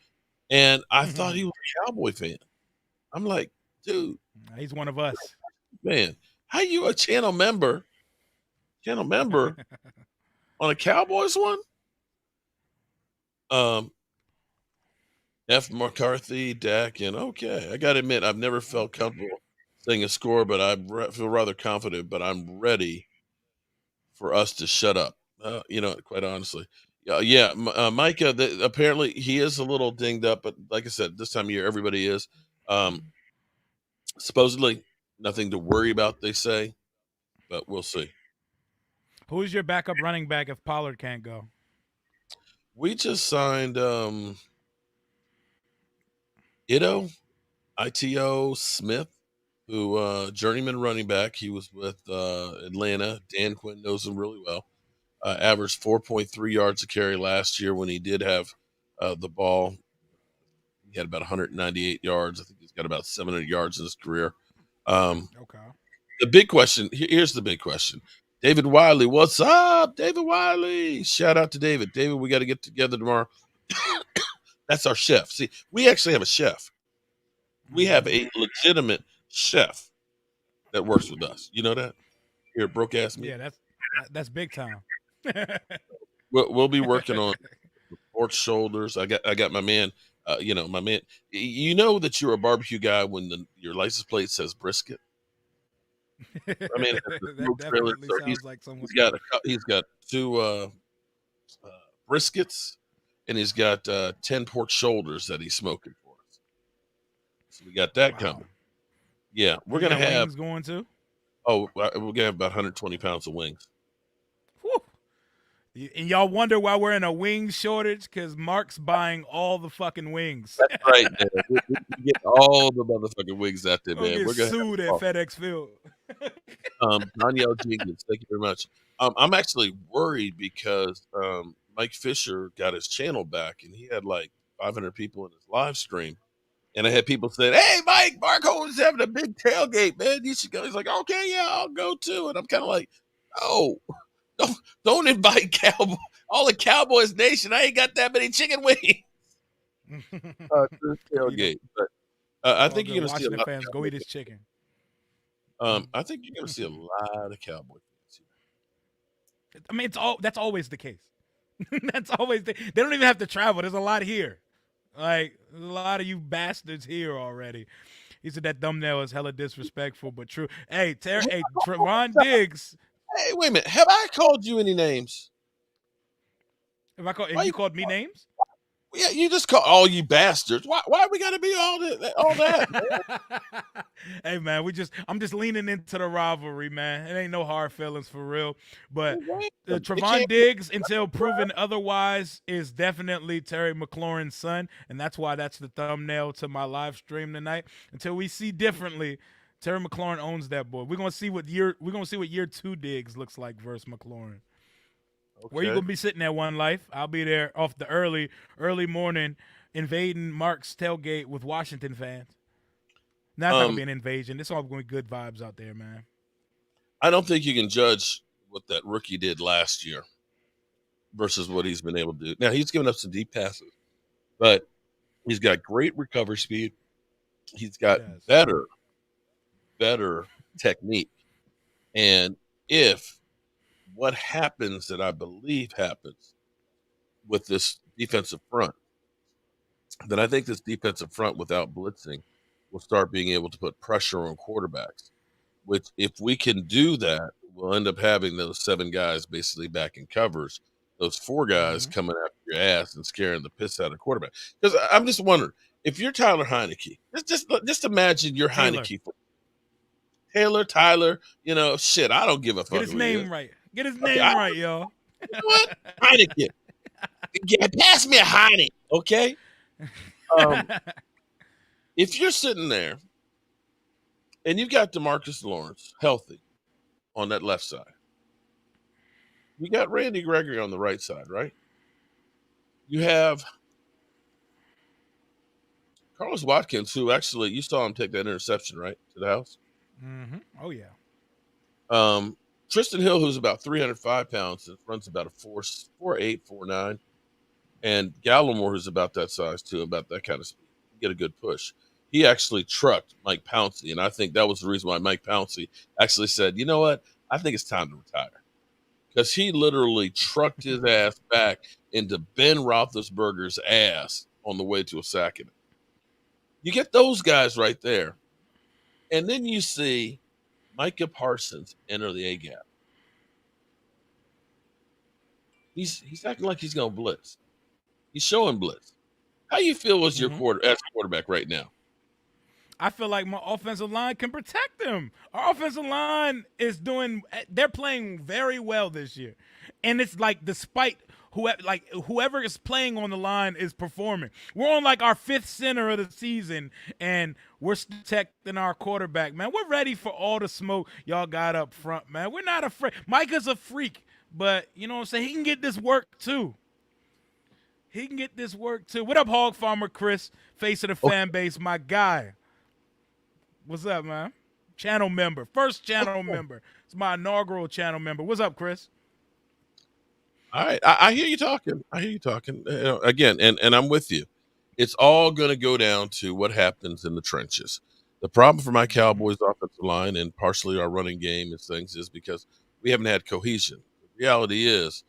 Speaker 2: and I thought he was a Cowboy fan. I'm like, dude,
Speaker 1: He's one of us.
Speaker 2: man, how you a channel member? Channel member on a Cowboys one? Um, F. McCarthy, Dak, and okay. I got to admit, I've never felt
Speaker 1: Okay.
Speaker 2: comfortable saying a score, but feel rather confident. But I'm ready for us to shut up. Quite honestly. Yeah. Micah, apparently he is a little dinged up, but like I said, this time of year, everybody is. Um, Supposedly, nothing to worry about, they say, but we'll see.
Speaker 1: Who is your backup running back if Pollard can't go?
Speaker 2: We just signed Ito, ITO Smith, who journeyman running back. He was with Atlanta. Dan Quinn knows him really well. Averaged 4.3 yards a carry last year when he did have the ball. He had about 198 yards. I think he's got about 700 yards in his career.
Speaker 1: Okay.
Speaker 2: The big question here's the big question. David Wiley, what's up? David Wiley. Shout out to David. David, we got to get together tomorrow. That's our chef. See, we actually have a chef. We have a legitimate chef that works with us. You know that? Here at Broke Ass Meat.
Speaker 1: Yeah, that's big time.
Speaker 2: We'll be working on pork shoulders. I got my man. My man. You know that you're a barbecue guy when your license plate says brisket. I mean, it's a
Speaker 1: That
Speaker 2: smoke trailer.
Speaker 1: definitely
Speaker 2: So
Speaker 1: sounds like someone.
Speaker 2: he's got two briskets, and he's got 10 pork shoulders that he's smoking for us. So we got that
Speaker 1: Wow.
Speaker 2: coming. Yeah, we're
Speaker 1: You
Speaker 2: gonna
Speaker 1: got
Speaker 2: have.
Speaker 1: wings going too.
Speaker 2: We're gonna have about 120 pounds of wings.
Speaker 1: Whew. And y'all wonder why we're in a wing shortage? Because Mark's buying all the fucking wings.
Speaker 2: That's right, man. We get all the motherfucking wings out there,
Speaker 1: We'll
Speaker 2: man.
Speaker 1: get
Speaker 2: We're gonna
Speaker 1: sued at
Speaker 2: have
Speaker 1: FedEx Field.
Speaker 2: Danielle Jenkins, thank you very much. I'm actually worried because Mike Fisher got his channel back, and he had like 500 people in his live stream. And I had people saying, "Hey, Mike, Mark Holmes is having a big tailgate, man. You should go." He's like, "Okay, yeah, I'll go too." And I'm kind of like, "Oh, don't invite all the Cowboys Nation. I ain't got that many chicken wings to the tailgate." But I
Speaker 1: It's all
Speaker 2: think you're
Speaker 1: good.
Speaker 2: going to see a
Speaker 1: Washington
Speaker 2: lot
Speaker 1: fans,
Speaker 2: of
Speaker 1: go
Speaker 2: Cowboy
Speaker 1: eat his
Speaker 2: fans.
Speaker 1: chicken.
Speaker 2: I think you're going to see a lot of Cowboy fans here.
Speaker 1: I mean, that's always the case. That's always they don't even have to travel. There's a lot here. Like there's a lot of you bastards here already. He said that thumbnail is hella disrespectful, but true. Hey, Trevon Diggs.
Speaker 2: Hey, wait a minute. Have I called you any names?
Speaker 1: If
Speaker 2: Why
Speaker 1: you
Speaker 2: you?
Speaker 1: called me names?
Speaker 2: Yeah, you just call all you bastards. Why we got to be all that?
Speaker 1: Hey man, I'm just leaning into the rivalry, man. It ain't no hard feelings for real. But
Speaker 2: It can't
Speaker 1: Trevon Diggs, until proven otherwise, is definitely Terry McLaurin's son, and that's why that's the thumbnail to my live stream tonight. Until we see differently, Terry McLaurin owns that boy. We're gonna see what year 2 Diggs looks like versus McLaurin. Where you
Speaker 2: Okay.
Speaker 1: gonna be sitting at One Life? I'll be there off the early morning, invading Mark's tailgate with Washington fans. Now it's not gonna
Speaker 2: Um,
Speaker 1: be an invasion. It's all gonna be good vibes out there, man.
Speaker 2: I don't think you can judge what that rookie did last year versus what he's been able to do. Now he's given up some deep passes, but he's got great recovery speed. He's
Speaker 1: He
Speaker 2: got
Speaker 1: does.
Speaker 2: better technique. And if what happens that I believe happens with this defensive front, then I think this defensive front without blitzing will start being able to put pressure on quarterbacks. Which, if we can do that, we'll end up having those 7 guys basically back in covers, those 4 guys
Speaker 1: Mm-hmm.
Speaker 2: coming after your ass and scaring the piss out of quarterback. Because I'm just wondering, if you're Tyler Heineke, just imagine you're
Speaker 1: Taylor,
Speaker 2: Heineke. Taylor, Tyler, shit, I don't give a
Speaker 1: get
Speaker 2: fuck
Speaker 1: his
Speaker 2: who he is.
Speaker 1: name right. Get his
Speaker 2: Okay,
Speaker 1: name right, y'all.
Speaker 2: you know what? Heineke. Pass me a Heineke, okay? Um, if you're sitting there and you've got DeMarcus Lawrence healthy on that left side, you got Randy Gregory on the right side, right? You have Carlos Watkins, who actually you saw him take that interception right to the house.
Speaker 1: Mm-hmm. Oh yeah.
Speaker 2: Tristan Hill, who's about 305 pounds, and runs about a 4.8, 4.9, and Gallimore, who's about that size too, about that kind of speed. You get a good push. He actually trucked Mike Pouncey, and I think that was the reason why Mike Pouncey actually said, "You know what? I think it's time to retire." Because he literally trucked his ass back into Ben Roethlisberger's ass on the way to a sack in it. You get those guys right there, and then you see Micah Parsons enter the A gap. He's acting like he's going to blitz. He's showing blitz. How you feel as your quarterback right now?
Speaker 1: I feel like my offensive line can protect them. Our offensive line is they're playing very well this year. And it's like despite whoever is playing on the line is performing. We're on like our 5th center of the season and we're protecting our quarterback, man. We're ready for all the smoke y'all got up front, man. We're not afraid. Micah's a freak, but you know what I'm saying? He can get this work too. What up, Hog Farmer Chris, face of the fan base, my guy? What's up, man? Channel member. First channel member. It's my inaugural channel member. What's up, Chris?
Speaker 2: All right. I hear you talking. Again, and I'm with you. It's all going to go down to what happens in the trenches. The problem for my Cowboys offensive line and partially our running game and things is because we haven't had cohesion. The reality is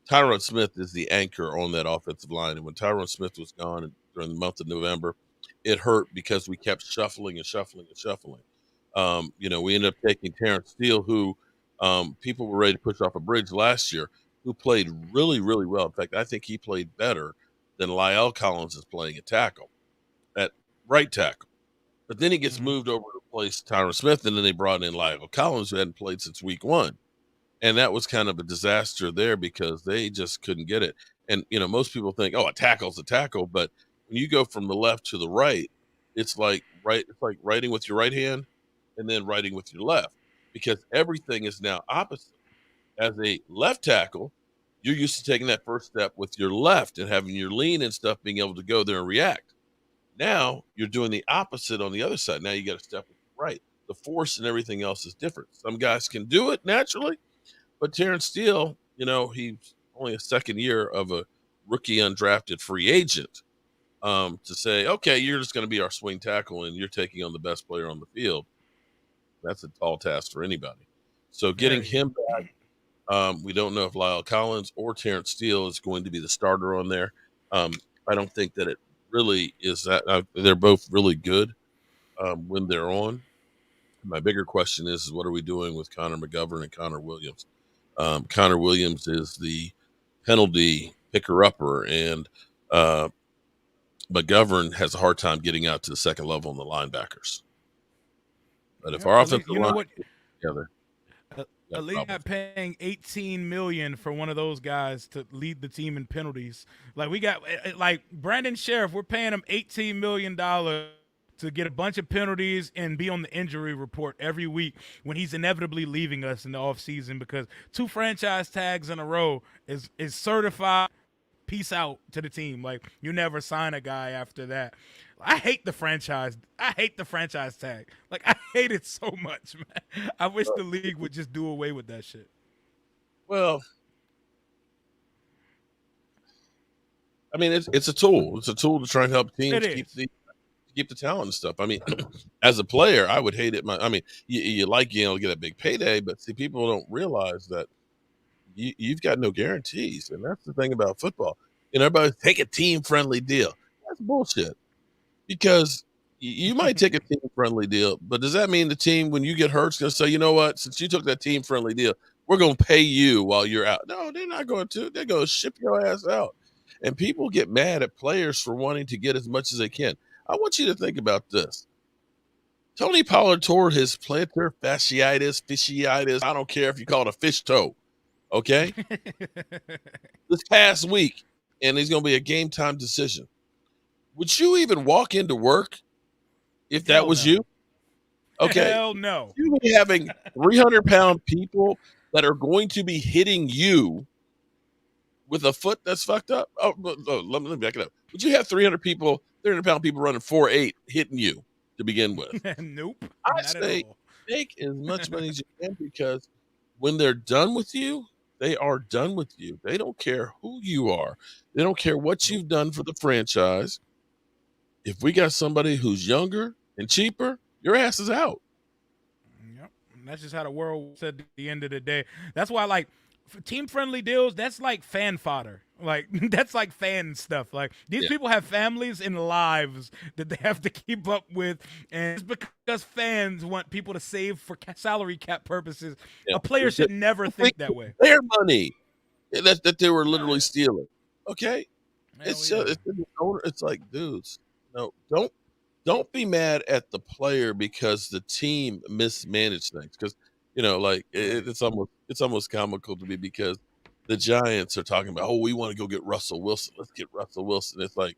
Speaker 2: Tyron Smith is the anchor on that offensive line. And when Tyron Smith was gone during the month of November, it hurt because we kept shuffling. We ended up taking Terrence Steele, who people were ready to push off a bridge last year, who played really, really well. In fact, I think he played better than Lyle Collins is playing at right tackle. But then he gets moved over to replace Tyron Smith, and then they brought in Lyle Collins, who hadn't played since week 1. And that was kind of a disaster there because they just couldn't get it. And, most people think, a tackle's a tackle. But when you go from the left to the right, it's like writing with your right hand and then writing with your left because everything is now opposite. As a left tackle, you're used to taking that first step with your left and having your lean and stuff being able to go there and react. Now you're doing the opposite on the other side. Now you got to step with the right. The force and everything else is different. Some guys can do it naturally. But Terrence Steele, he's only a second year of a rookie undrafted free agent to say, okay, you're just going to be our swing tackle and you're taking on the best player on the field. That's a tall task for anybody. So getting him back, we don't know if Lyle Collins or Terrence Steele is going to be the starter on there. I don't think that it really is that. They're both really good when they're on. My bigger question is what are we doing with Connor McGovern and Connor Williams? Connor Williams is the penalty picker-upper, and McGovern has a hard time getting out to the second level on the linebackers. But if our offensive line gets together,
Speaker 1: at least not paying $18 million for one of those guys to lead the team in penalties. Like we got like Brandon Sheriff, we're paying him $18 million to get a bunch of penalties and be on the injury report every week when he's inevitably leaving us in the offseason because 2 franchise tags in a row is certified peace out to the team. Like you never sign a guy after that. I hate the franchise tag. Like I hate it so much, man. I wish the league would just do away with that shit.
Speaker 2: Well, I mean, it's a tool. It's a tool to try and help teams keep the talent and stuff. I mean, as a player, I would hate it. You like to get a big payday, but see, people don't realize that you've got no guarantees, and that's the thing about football. Everybody take a team-friendly deal. That's bullshit. Because you might take a team-friendly deal, but does that mean the team, when you get hurt, is going to say, you know what, since you took that team-friendly deal, we're going to pay you while you're out? No, they're not going to. They're going to ship your ass out. And people get mad at players for wanting to get as much as they can. I want you to think about this. Tony Pollard tore his plantar fasciitis. I don't care if you call it a fish toe, okay? This past week, and it's going to be a game-time decision. Would you even walk into work if that was you? Okay.
Speaker 1: Hell no.
Speaker 2: You would be having 300-pound people that are going to be hitting you with a foot that's fucked up. Let me back it up. Would you have 300-pound people running 4.8 hitting you to begin with?
Speaker 1: Nope.
Speaker 2: I say take as much money as you can because when they're done with you, they are done with you. They don't care who you are. They don't care what you've done for the franchise. If we got somebody who's younger and cheaper, your ass is out.
Speaker 1: Yep. And that's just how the world said at the end of the day. That's why, like, team friendly deals, that's like fan fodder. Like that's like fan stuff. Like these
Speaker 2: Yeah.
Speaker 1: people have families and lives that they have to keep up with, and just because fans want people to save for salary cap purposes,
Speaker 2: Yeah.
Speaker 1: a player should never think that way.
Speaker 2: Their money that they were
Speaker 1: Oh,
Speaker 2: literally
Speaker 1: yeah.
Speaker 2: stealing. Okay,
Speaker 1: Hell yeah.
Speaker 2: it's in the owner. It's like, dudes, no, don't be mad at the player because the team mismanaged things. Because like
Speaker 1: Right.
Speaker 2: it's almost comical to me because the Giants are talking about, oh, we want to go get Russell Wilson. Let's get Russell Wilson. It's like,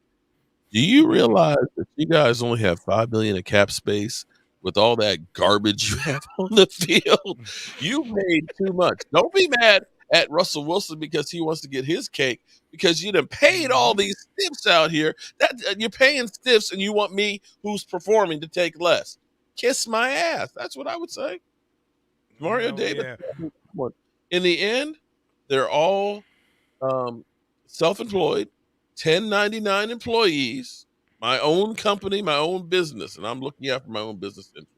Speaker 2: do you realize that you guys only have $5 million in cap space with all that garbage you have on the field? You made too much. Don't be mad at Russell Wilson because he wants to get his cake because you done paid all
Speaker 1: Mm-hmm.
Speaker 2: these stiffs out here. That you're paying stiffs and you want me who's performing to take less. Kiss my ass. That's what I would say. Mario
Speaker 1: Hell
Speaker 2: Davis.
Speaker 1: yeah.
Speaker 2: Come on. In the end, they're all self-employed, 1099 employees, my own company, my own business, and I'm looking out for my own business interests.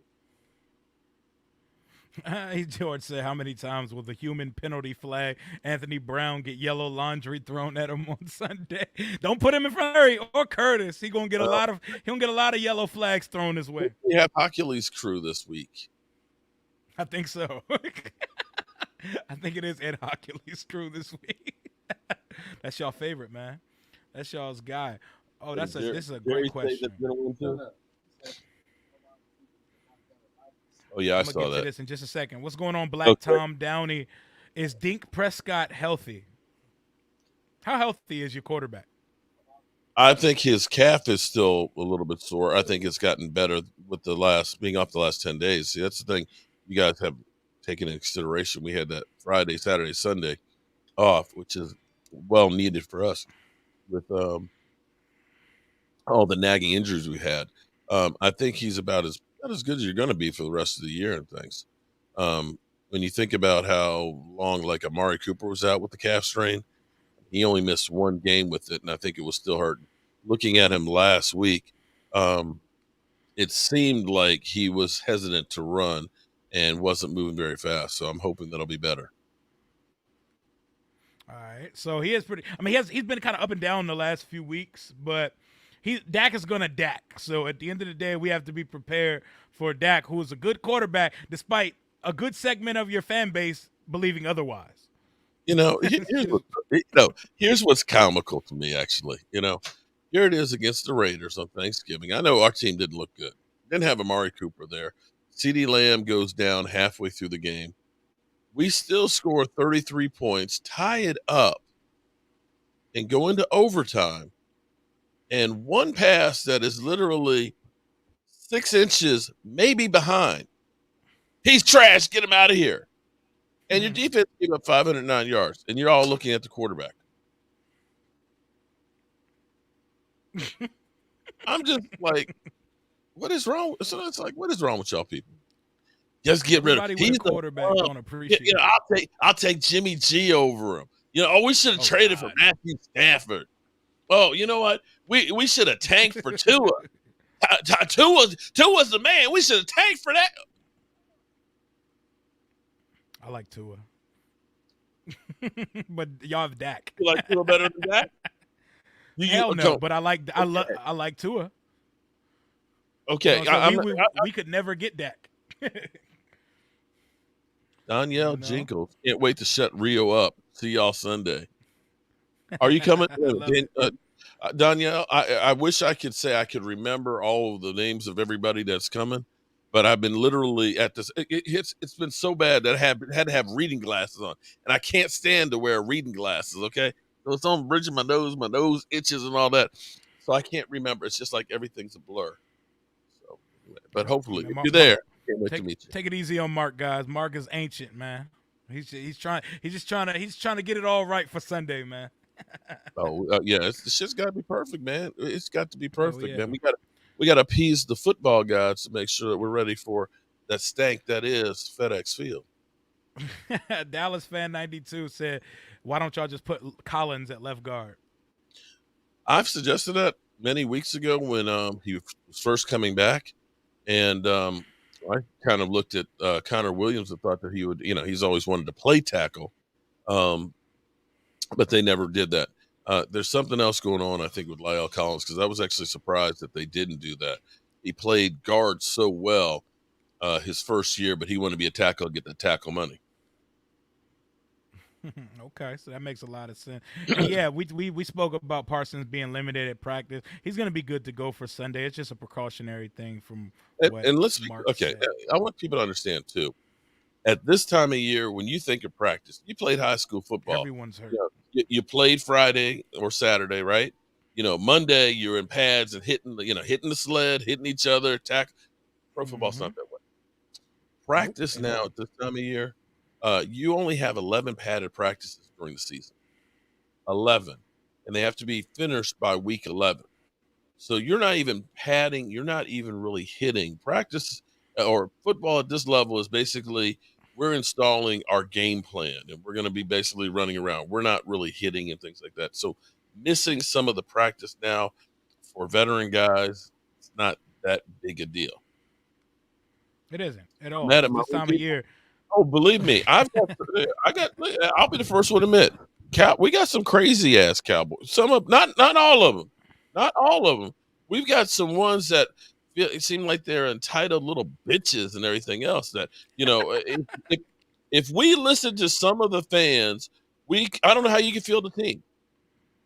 Speaker 1: George said, "How many times will the human penalty flag Anthony Brown get yellow laundry thrown at him on Sunday? Don't put him in front of Harry or Curtis. He gonna get
Speaker 2: Well,
Speaker 1: a lot of yellow flags thrown his way.
Speaker 2: we have Hercules crew this week.
Speaker 1: I think so. I think it is Ed Hercules crew this week. That's y'all favorite, man. That's y'all's guy. Oh,
Speaker 2: Did
Speaker 1: this is a
Speaker 2: Jerry
Speaker 1: great
Speaker 2: say
Speaker 1: question.
Speaker 2: that's gonna win too? Oh yeah, I
Speaker 1: I'm gonna
Speaker 2: saw
Speaker 1: get to
Speaker 2: that.
Speaker 1: this in just a second. What's going on, Black
Speaker 2: Okay.
Speaker 1: Tom Downey? Is Dink Prescott healthy? How healthy is your quarterback?
Speaker 2: I think his calf is still a little bit sore. I think it's gotten better with being off the last 10 days. See, that's the thing you guys have taken into consideration. We had that Friday, Saturday, Sunday off, which is well needed for us with all the nagging injuries we had. I think he's about as good as you're going to be for the rest of the year and things. When you think about how long, like Amari Cooper was out with the calf strain, he only missed one game with it, and I think it was still hurting. Looking at him last week, it seemed like he was hesitant to run and wasn't moving very fast. So I'm hoping that'll be better.
Speaker 1: All right. So he is pretty. I mean, he's been kind of up and down the last few weeks, but Dak is gonna Dak. So at the end of the day, we have to be prepared for Dak, who is a good quarterback, despite a good segment of your fan base believing otherwise.
Speaker 2: Here's what's comical to me, actually. Here it is against the Raiders on Thanksgiving. I know our team didn't look good. Didn't have Amari Cooper there. CeeDee Lamb goes down halfway through the game. We still score 33 points, tie it up, and go into overtime. And one pass that is literally 6 inches, maybe behind. He's trash. Get him out of here. And your defense gave up 509 yards, and you're all looking at the quarterback. I'm just like, what is wrong? So it's like, what is wrong with y'all people? Just get rid of him.
Speaker 1: Everybody with a quarterback don't appreciate it.
Speaker 2: I'll take Jimmy G over him. We should have traded for Matthew Stafford. Oh, you know what? We should have tanked for Tua. Tua's the man. We should have tanked for that.
Speaker 1: I like Tua. But y'all have Dak.
Speaker 2: You like Tua better than that?
Speaker 1: Hell no, but I like Tua.
Speaker 2: Okay,
Speaker 1: we could never get Dak.
Speaker 2: Danielle Jinkles can't wait to shut Rio up. See y'all Sunday. Are you coming? Danielle, I wish I could say I could remember all of the names of everybody that's coming, but I've been literally at this. It's been so bad that I had to have reading glasses on, and I can't stand to wear reading glasses. Okay, so it's on the bridge of my nose itches and all that, so I can't remember. It's just like everything's a blur. So, but hopefully, if you're there, can't wait to meet you.
Speaker 1: Take it easy on Mark, guys. Mark is ancient, man. He's trying to get it all right for Sunday, man.
Speaker 2: Yeah, the shit's got to be perfect, man. It's got to be perfect,
Speaker 1: yeah.
Speaker 2: man. We got to appease the football gods to make sure that we're ready for that stank that is FedEx Field.
Speaker 1: Dallas fan 92 said, "Why don't y'all just put Collins at left guard?"
Speaker 2: I've suggested that many weeks ago when he was first coming back, and I kind of looked at Connor Williams and thought that he would, he's always wanted to play tackle. Um, but they never did that. There's something else going on, I think, with Lyle Collins, because I was actually surprised that they didn't do that. He played guard so well his first year, but he wanted to be a tackle, get the tackle money.
Speaker 1: Okay, so that makes a lot of sense. And yeah, we spoke about Parsons being limited at practice. He's going to be good to go for Sunday. It's just a precautionary thing from what
Speaker 2: And let's be
Speaker 1: Mark
Speaker 2: okay.
Speaker 1: said.
Speaker 2: I want people to understand too. At this time of year, when you think of practice, you played high school football.
Speaker 1: Everyone's
Speaker 2: You
Speaker 1: hurt.
Speaker 2: know, you played Friday or Saturday, right? Monday you're in pads and hitting the sled, hitting each other. Pro football's
Speaker 1: Mm-hmm.
Speaker 2: not that way.
Speaker 1: Nope,
Speaker 2: Practice
Speaker 1: at
Speaker 2: now
Speaker 1: all.
Speaker 2: at this time of year, you only have 11 padded practices during the season. 11, and they have to be finished by week 11. So you're not even padding, you're not even really hitting. Practice or football at this level is basically we're installing our game plan and we're going to be basically running around. We're not really hitting and things like that. So missing some of the practice now for veteran guys, it's not that big a deal.
Speaker 1: It isn't at
Speaker 2: I'm
Speaker 1: all.
Speaker 2: mad at
Speaker 1: It's
Speaker 2: my
Speaker 1: this
Speaker 2: own
Speaker 1: time of
Speaker 2: people.
Speaker 1: year.
Speaker 2: Oh, believe me, I'll be the first one to admit, we got some crazy ass Cowboys. Some of not all of them, not all of them. We've got some ones that seem like they're entitled little bitches and everything else. That if we listen to some of the fans, I don't know how you can feel the team.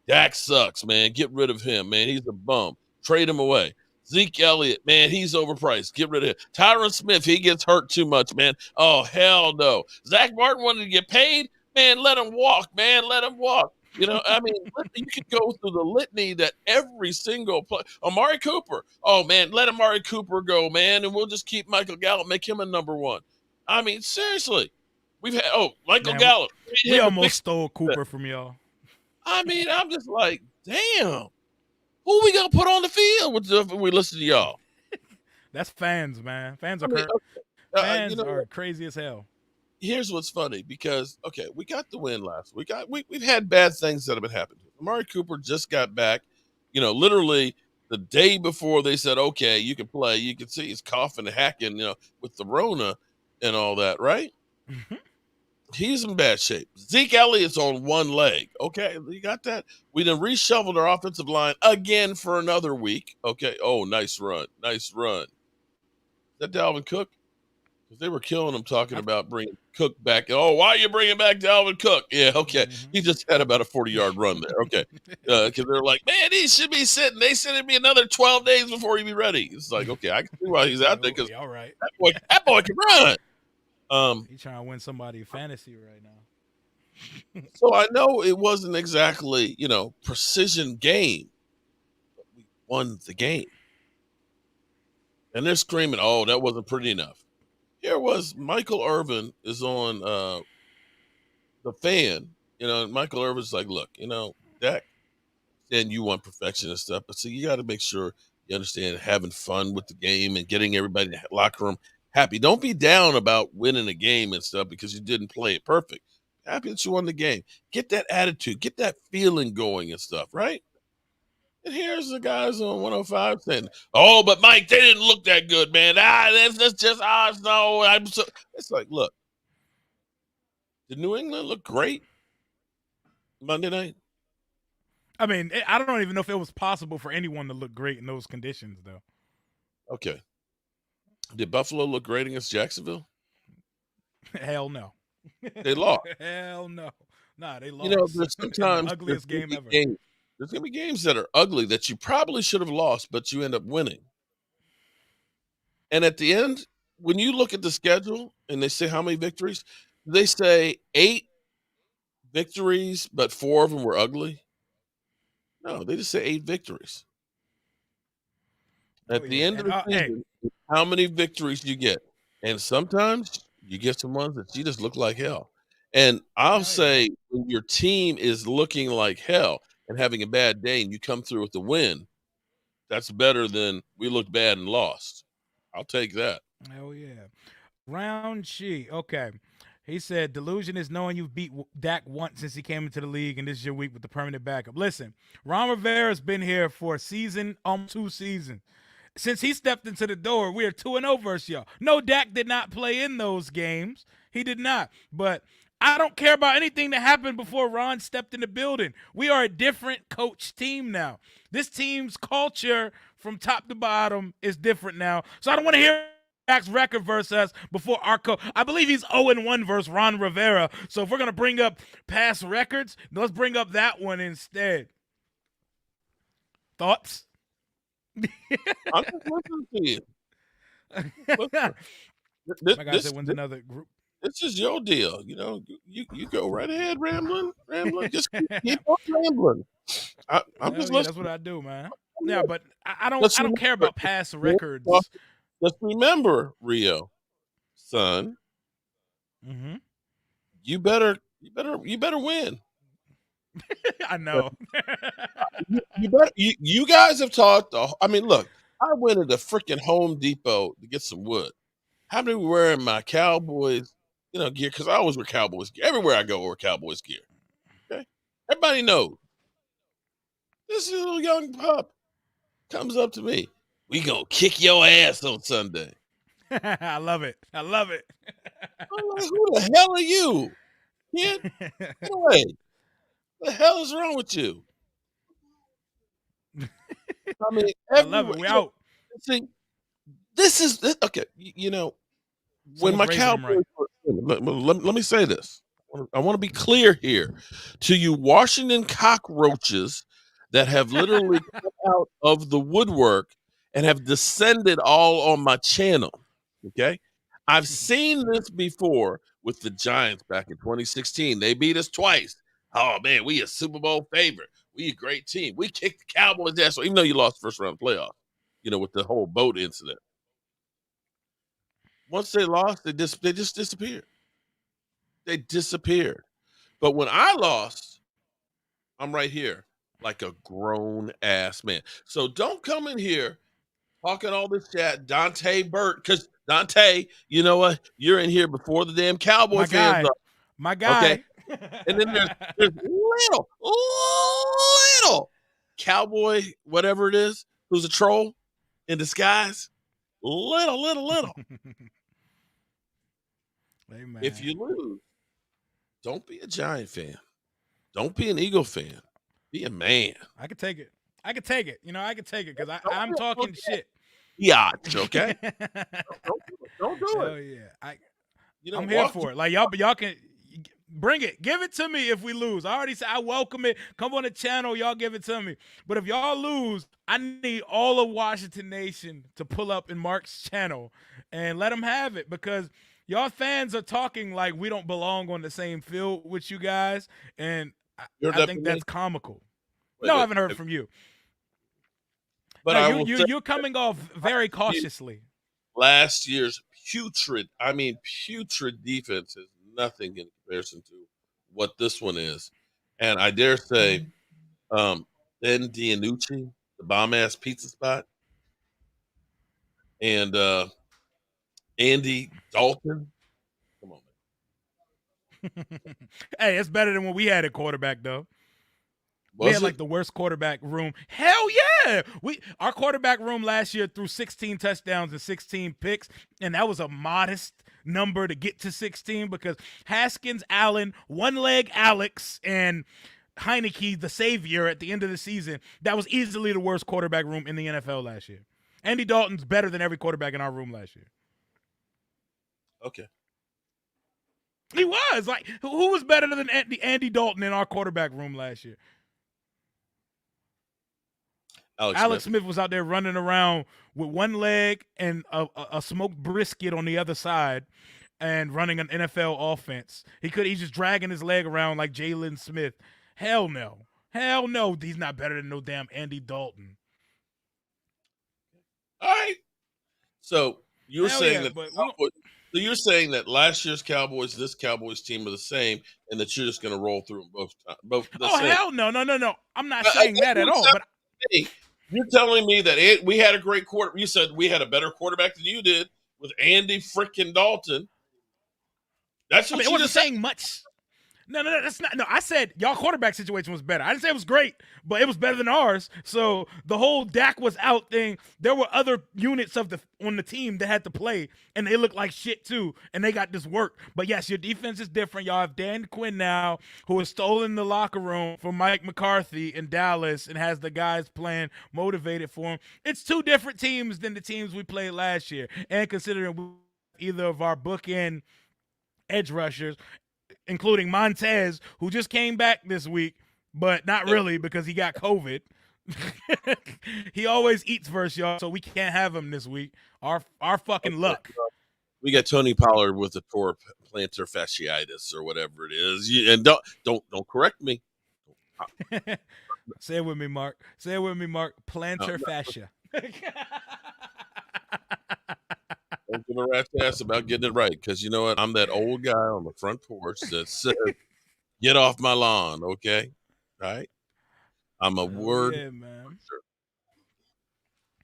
Speaker 2: Dak sucks, man. Get rid of him, man. He's a bum. Trade him away. Zeke Elliott, man, he's overpriced. Get rid of him. Tyron Smith, he gets hurt too much, man. Oh, hell no. Zach Martin wanted to get paid. Man, let him walk, man. Let him walk. I mean, you could go through the litany that every single play. Amari Cooper. Oh, man, let Amari Cooper go, man, and we'll just keep Michael Gallup, make him a number one. I mean, seriously. We've had, Michael
Speaker 1: Man,
Speaker 2: Gallup.
Speaker 1: we
Speaker 2: Him a big.
Speaker 1: almost stole Cooper from y'all.
Speaker 2: I mean, I'm just like, damn. Who we gonna put on the field if we listen to y'all?
Speaker 1: That's fans, man. Fans
Speaker 2: I
Speaker 1: are
Speaker 2: mean,
Speaker 1: fans are crazy as hell.
Speaker 2: here's what's funny because we got the win last week. We've had bad things that have been happening. Amari Cooper just got back. Literally the day before they said, okay, you can play. You can see he's coughing and hacking, with the Rona and all that, right? He's in bad shape. Zeke Elliott's on one leg. Okay, you got that? We then reshuffled our offensive line again for another week. Okay. Oh, nice run. Nice run. Is that Dalvin Cook? Because they were killing him talking about bringing Cook back. Oh, why are you bringing back Dalvin Cook? Yeah, okay. He just had about a 40-yard run there. Okay. Because they're like, man, he should be sitting. They said it'd be another 12 days before he'd be ready. It's like, okay, I can see why he's out there because
Speaker 1: All right.
Speaker 2: that boy can run.
Speaker 1: He's trying to win somebody fantasy right now.
Speaker 2: So I know it wasn't exactly, precision game, but we won the game. And they're screaming, oh, that wasn't pretty enough. Here was Michael Irvin is on the fan, and Michael Irvin's like, look, Dak, and you want perfection and stuff, but so you got to make sure you understand having fun with the game and getting everybody in the locker room happy. Don't be down about winning a game and stuff because you didn't play it perfect. Happy that you won the game. Get that attitude, get that feeling going and stuff, right? And here's the guys on 105 saying, "Oh, but Mike, they didn't look that good, man. That's just odds. No, I'm so." It's like, look, did New England look great Monday night?
Speaker 1: I mean, I don't even know if it was possible for anyone to look great in those conditions, though.
Speaker 2: Okay. Did Buffalo look great against Jacksonville?
Speaker 1: Hell no.
Speaker 2: They lost.
Speaker 1: Hell no. Nah, they lost.
Speaker 2: There's
Speaker 1: in the
Speaker 2: sometimes
Speaker 1: ugliest game ever.
Speaker 2: There's going to be games that are ugly that you probably should have lost, but you end up winning. And at the end, when you look at the schedule and they say how many victories, they say 8 victories, but 4 of them were ugly. No, they just say 8 victories. At the end of the season, how many victories you get. And sometimes you get some ones that you just look like hell. And I'll say when your team is looking like hell and having a bad day and you come through with the win, that's better than we looked bad and lost. I'll take that.
Speaker 1: Hell yeah. Round G. Okay. He said, delusion is knowing you've beat Dak once since he came into the league, and this is your week with the permanent backup. Listen, Ron Rivera's been here for a season, 2 seasons. Since he stepped into the door, we are 2-0 versus y'all. No, Dak did not play in those games. He did not. But I don't care about anything that happened before Ron stepped in the building. We are a different coach team now. This team's culture from top to bottom is different now. So I don't want to hear Max record versus us before our coach. I believe he's 0-1 versus Ron Rivera. So if we're going to bring up past records, let's bring up that one instead. Thoughts?
Speaker 2: I'm just listening to you.
Speaker 1: My guy said wins another group.
Speaker 2: This is your deal. You know, you go right ahead, rambling. Just keep on rambling. I'm just listening.
Speaker 1: That's what I do, man. Yeah, but I don't care about past records.
Speaker 2: Just remember, Rio, son.
Speaker 1: Mm-hmm.
Speaker 2: You better win.
Speaker 1: I know.
Speaker 2: You guys have talked. I mean, look, I went to the freaking Home Depot to get some wood. How many were wearing my Cowboys, gear? Because I always wear Cowboys gear. Everywhere I go, I wear Cowboys gear. Okay, everybody knows. This little young pup comes up to me. We gonna kick your ass on Sunday.
Speaker 1: I love it.
Speaker 2: I'm like, who the hell are you, kid? Get away. What the hell is wrong with you? I mean,
Speaker 1: I love it. We out.
Speaker 2: See, this is okay. When my Cowboys, let me say this. I want to be clear here to you, Washington cockroaches that have literally come out of the woodwork and have descended all on my channel. Okay, I've seen this before with the Giants back in 2016. They beat us twice. Oh man, we a Super Bowl favorite. We a great team. We kicked the Cowboys' ass, even though you lost the first round playoff. With the whole boat incident. Once they lost, they just disappeared. They disappeared. But when I lost, I'm right here like a grown ass man. So don't come in here talking all this chat, Dante Burt, because Dante, you know what? You're in here before the damn Cowboy fans are.
Speaker 1: My guy.
Speaker 2: Okay. And then there's little Cowboy, whatever it is, who's a troll in disguise. Little.
Speaker 1: Hey, man.
Speaker 2: If you lose, don't be a Giant fan. Don't be an Eagle fan. Be a man.
Speaker 1: I can take it. I can take it because I'm talking shit.
Speaker 2: Yeah, okay. Don't do it.
Speaker 1: Oh yeah, I'm here for it. Like y'all can bring it. Give it to me if we lose. I already said I welcome it. Come on the channel, y'all give it to me. But if y'all lose, I need all of Washington Nation to pull up in Mark's channel and let them have it because y'all fans are talking like we don't belong on the same field with you guys, and I think that's comical. No, I haven't heard from you.
Speaker 2: But
Speaker 1: no, you're coming off very cautiously.
Speaker 2: Last year's putrid defense is nothing in comparison to what this one is. And I dare say, Ben DiNucci, the bomb-ass pizza spot, and Andy Dalton. Come on,
Speaker 1: man. Hey, it's better than what we had at quarterback, though. We had like the worst quarterback room. Hell yeah! Our quarterback room last year threw 16 touchdowns and 16 picks, and that was a modest number to get to 16 because Haskins, Allen, one-leg Alex, and Heineke, the savior at the end of the season. That was easily the worst quarterback room in the NFL last year. Andy Dalton's better than every quarterback in our room last year.
Speaker 2: Okay.
Speaker 1: He was. Like, who was better than Andy Dalton in our quarterback room last year? Alex Smith was out there running around with one leg and a smoked brisket on the other side and running an NFL offense. He's just dragging his leg around like Jalen Smith. Hell no. He's not better than no damn Andy Dalton.
Speaker 2: All right. So you're saying you're saying that last year's Cowboys, this Cowboys team are the same, and that you're just going to roll through them both.
Speaker 1: Hell no. I'm not saying that at all. But
Speaker 2: you're telling me that we had a great quarter. You said we had a better quarterback than you did with Andy freaking Dalton. That's what
Speaker 1: it wasn't saying much. No, that's not. No, I said y'all quarterback situation was better. I didn't say it was great, but it was better than ours. So the whole Dak was out thing, there were other units on the team that had to play, and they looked like shit too, and they got this work. But yes, your defense is different. Y'all have Dan Quinn now, who has stolen the locker room from Mike McCarthy in Dallas and has the guys playing motivated for him. It's two different teams than the teams we played last year, and considering either of our bookend edge rushers, including Montez, who just came back this week, but not really because he got COVID. He always eats versus y'all, so we can't have him this week. Our fucking luck.
Speaker 2: We got Tony Pollard with the plantar fasciitis or whatever it is. And don't correct me.
Speaker 1: Say it with me, Mark. Say it with me, Mark. Plantar fascia.
Speaker 2: Don't give a rat's ass about getting it right, because you know what? I'm that old guy on the front porch that says, "Get off my lawn," okay? Right? I'm a word.
Speaker 1: Yeah, man.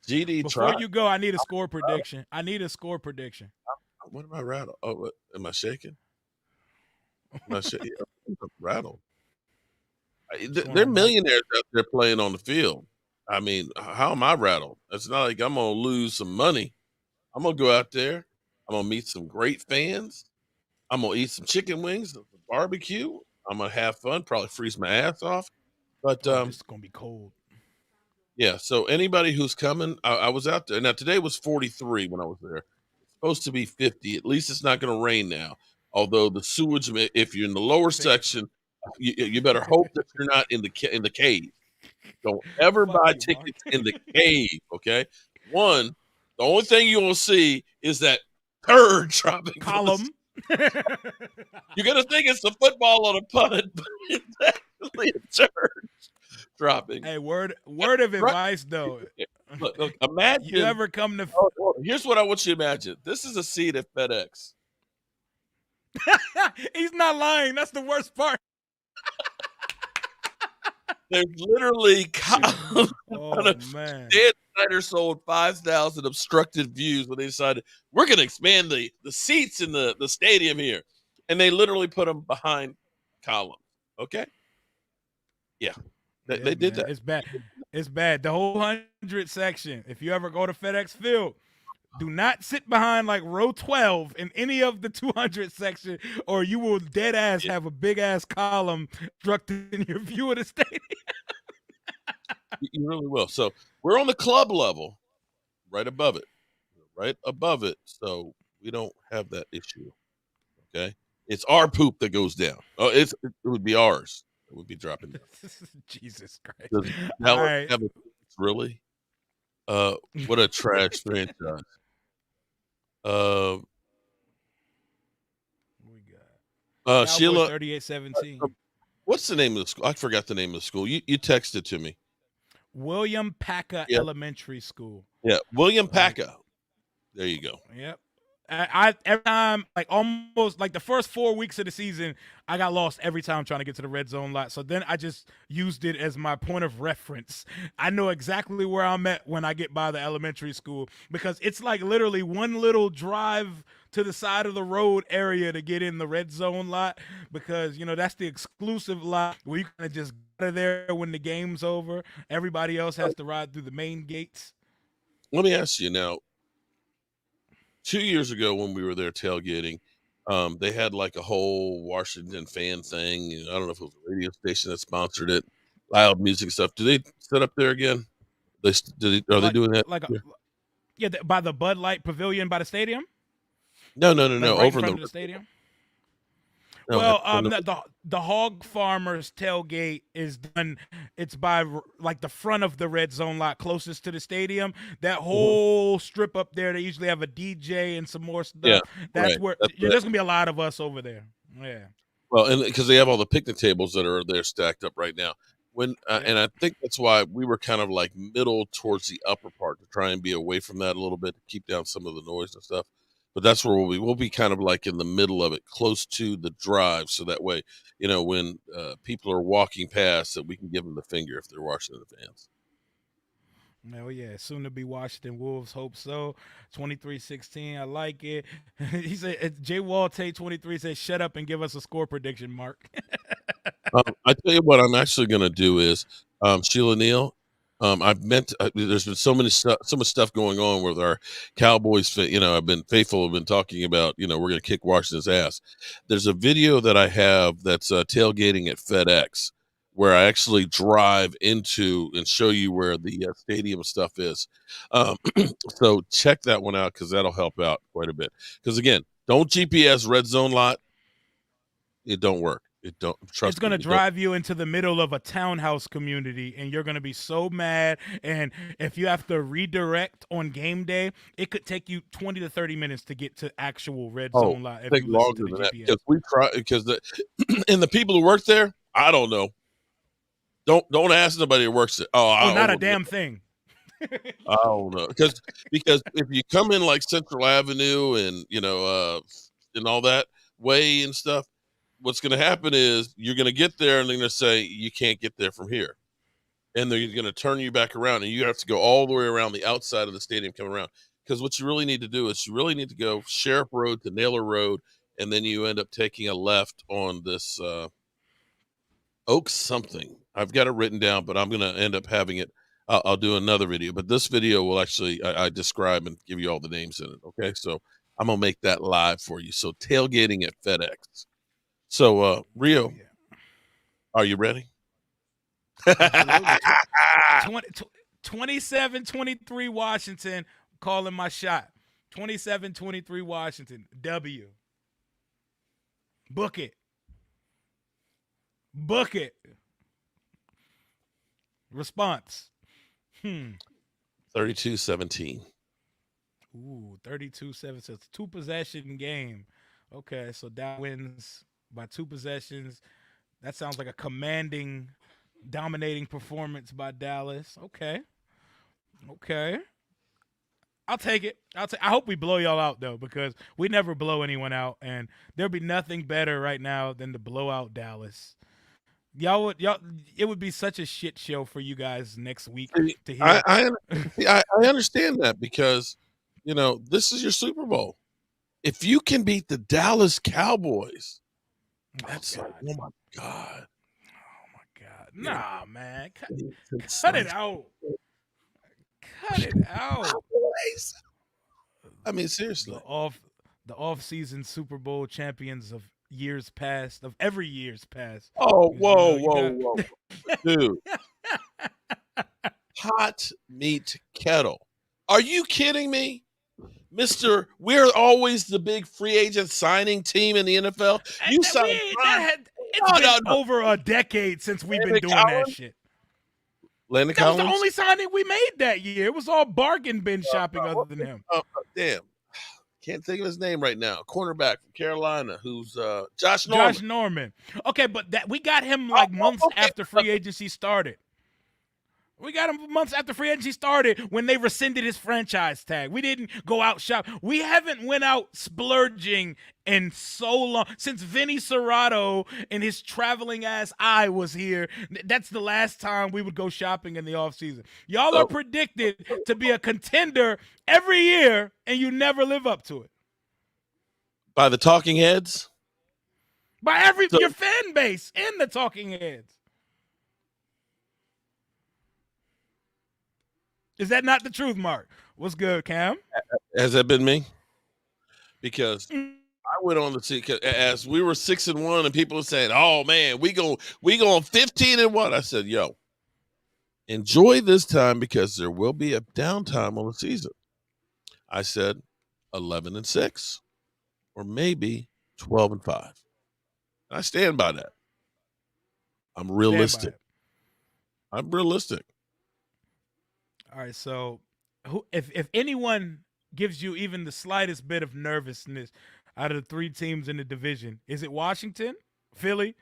Speaker 2: GD,
Speaker 1: before you go, I need a score prediction. What
Speaker 2: am I rattled? Oh, what, am I shaking? Am I shaking? I'm rattled. There are millionaires out there playing on the field. I mean, how am I rattled? It's not like I'm going to lose some money. I'm going to go out there. I'm going to meet some great fans. I'm going to eat some chicken wings, barbecue. I'm going to have fun, probably freeze my ass off. But
Speaker 1: it's going to be cold.
Speaker 2: Yeah, so anybody who's coming, I was out there. Now, today was 43 when I was there. It's supposed to be 50. At least it's not going to rain now. Although the sewage, if you're in the lower section, you better hope that you're not in the cave. Don't ever buy tickets in the cave, okay? The only thing you're going to see is that turd dropping
Speaker 1: column.
Speaker 2: You're going to think it's a football on a punt, but it's actually a turd dropping.
Speaker 1: Hey, word of advice though.
Speaker 2: Look, imagine
Speaker 1: you ever come to.
Speaker 2: Here's what I want you to imagine. This is a seat at FedEx.
Speaker 1: He's not lying. That's the worst part.
Speaker 2: There's literally
Speaker 1: man.
Speaker 2: Dan Snyder sold 5,000 obstructed views when they decided we're going to expand the seats in the stadium here, and they literally put them behind columns. Okay. Yeah. They did that.
Speaker 1: It's bad. It's bad. The whole 100 section. If you ever go to FedEx Field, do not sit behind like row 12 in any of the 200 section, or you will dead ass have a big ass column obstructed in your view of the stadium.
Speaker 2: You really will. So we're on the club level, right above it. So we don't have that issue. Okay. It's our poop that goes down. Oh, it would be ours. It would be dropping down.
Speaker 1: Jesus Christ.
Speaker 2: All right. Really? What a trash franchise.
Speaker 1: We got
Speaker 2: Sheila
Speaker 1: 38-17.
Speaker 2: What's the name of the school? I forgot the name of the school. You texted to me.
Speaker 1: William Paca Elementary School.
Speaker 2: Yeah, William Paca. There you go.
Speaker 1: Yep. I every time, like almost like the first 4 weeks of the season, I got lost every time trying to get to the red zone lot. So then I just used it as my point of reference. I know exactly where I'm at when I get by the elementary school, because it's like literally one little drive to the side of the road area to get in the red zone lot, because that's the exclusive lot where you kind of just get there when the game's over. Everybody else has to ride through the main gates.
Speaker 2: Let me ask you now. 2 years ago when we were there tailgating, they had like a whole Washington fan thing. I don't know if it was a radio station that sponsored it, loud music stuff. Do they set up there again? Are they doing that?
Speaker 1: By the Bud Light Pavilion by the stadium?
Speaker 2: No.
Speaker 1: Right
Speaker 2: Over
Speaker 1: in front of the stadium? No, the Hog Farmers tailgate is done. It's by like the front of the red zone lot closest to the stadium. That whole strip up there, they usually have a DJ and some more stuff.
Speaker 2: Yeah,
Speaker 1: that's where there's gonna be a lot of us over there. Yeah.
Speaker 2: Well, and because they have all the picnic tables that are there stacked up right now. And I think that's why we were kind of like middle towards the upper part, to try and be away from that a little bit, to keep down some of the noise and stuff. But that's where we'll be kind of like in the middle of it, close to the drive. So that way, when people are walking past, that we can give them the finger if they're Washington fans.
Speaker 1: Oh yeah, soon to be Washington Wolves. Hope so. 23-16. I like it. He said Jay Wall Tate 23 says shut up and give us a score prediction, Mark.
Speaker 2: I tell you what, I'm actually going to do is Sheila Neal. I've meant there's been so much stuff going on with our Cowboys. I've been faithful. I've been talking about we're going to kick Washington's ass. There's a video that I have that's tailgating at FedEx, where I actually drive into and show you where the stadium stuff is. So check that one out because that'll help out quite a bit. Because again, don't GPS red zone lot. It don't work. It don't
Speaker 1: It's
Speaker 2: trust me.
Speaker 1: gonna
Speaker 2: It don't.
Speaker 1: drive you into the middle of a townhouse community, and you're gonna be so mad. And if you have to redirect on game day, it could take you 20 to 30 minutes to get to actual red
Speaker 2: Oh,
Speaker 1: zone lot if
Speaker 2: take
Speaker 1: you listen
Speaker 2: longer
Speaker 1: to the
Speaker 2: than that
Speaker 1: GPS.
Speaker 2: because we try because the and the people who work there, I don't know. Don't ask nobody who works there. Oh,
Speaker 1: Oh,
Speaker 2: I
Speaker 1: not a
Speaker 2: don't know.
Speaker 1: damn thing.
Speaker 2: I don't know because if you come in like Central Avenue and and all that way and stuff, what's going to happen is you're going to get there and they're going to say you can't get there from here, and they're going to turn you back around, and you have to go all the way around the outside of the stadium, come around. Because what you really need to do is you really need to go Sheriff Road to Naylor Road, and then you end up taking a left on this Oak something. I've got it written down, but I'm going to end up having it. I'll do another video, but this video will actually I describe and give you all the names in it. Okay, so I'm gonna make that live for you. So tailgating at FedEx. So
Speaker 1: Oh
Speaker 2: Rio,
Speaker 1: yeah,
Speaker 2: are you ready?
Speaker 1: absolutely. 27-23 Washington. Calling my shot. 27-23 Washington. W. Book it. Book it. Response.
Speaker 2: 32-17.
Speaker 1: Ooh, 32-7. So it's a 2-possession game. Okay, so that wins by 2 possessions. That sounds like a commanding, dominating performance by Dallas. Okay. Okay. I'll take it. I hope we blow y'all out though, because we never blow anyone out, and there'll be nothing better right now than to blow out Dallas. Y'all it would be such a shit show for you guys next week
Speaker 2: See,
Speaker 1: to
Speaker 2: I
Speaker 1: hear.
Speaker 2: I, I understand that because this is your Super Bowl. If you can beat the Dallas Cowboys,
Speaker 1: Oh
Speaker 2: that's like,
Speaker 1: God.
Speaker 2: oh my God.
Speaker 1: Oh my God.
Speaker 2: You know,
Speaker 1: Nah, man.
Speaker 2: it's
Speaker 1: Cut it
Speaker 2: like
Speaker 1: out. Cut it out.
Speaker 2: Cowboys. I mean,
Speaker 1: The
Speaker 2: seriously.
Speaker 1: off the off-season Super Bowl champions of years past, of every year's past.
Speaker 2: Oh,
Speaker 1: Because
Speaker 2: whoa,
Speaker 1: you
Speaker 2: whoa,
Speaker 1: got
Speaker 2: whoa. Dude, hot meat kettle. Are you kidding me? Mister, we're always the big free agent signing team in the NFL. You
Speaker 1: we
Speaker 2: signed
Speaker 1: ain't
Speaker 2: Brian.
Speaker 1: it's
Speaker 2: No,
Speaker 1: been
Speaker 2: no, no.
Speaker 1: over a decade since we've been
Speaker 2: Landon
Speaker 1: doing that
Speaker 2: Collins?
Speaker 1: shit.
Speaker 2: Landon
Speaker 1: That was the
Speaker 2: Collins?
Speaker 1: only signing we made that year. It was all bargain bin shopping other than him.
Speaker 2: Damn. Can't think of his name right now. Cornerback from Carolina, who's Josh Norman.
Speaker 1: Josh Norman. Okay, but that we got him like months
Speaker 2: Okay.
Speaker 1: after free agency started. We got him months after free agency started when they rescinded his franchise tag. We didn't go out shop. We haven't went out splurging in so long since Vinny Serrato and his traveling ass eye was here. That's the last time we would go shopping in the offseason. Y'all are
Speaker 2: So,
Speaker 1: predicted to be a contender every year, and you never live up to it.
Speaker 2: by the Talking Heads.
Speaker 1: By
Speaker 2: So,
Speaker 1: your fan base and the talking heads. Is that not the truth, Mark? What's good, Cam?
Speaker 2: has that been me? Because I went on to see as we were 6-1, and people were saying, "Oh man, we going 15-1." I said, "Yo, enjoy this time because there will be a downtime on the season." I said 11-6, or maybe 12-5. I stand by that. I'm
Speaker 1: Stand by
Speaker 2: realistic.
Speaker 1: it.
Speaker 2: I'm realistic.
Speaker 1: All right, so if anyone gives you even the slightest bit of nervousness out of the 3 teams in the division, is it Washington, Philly,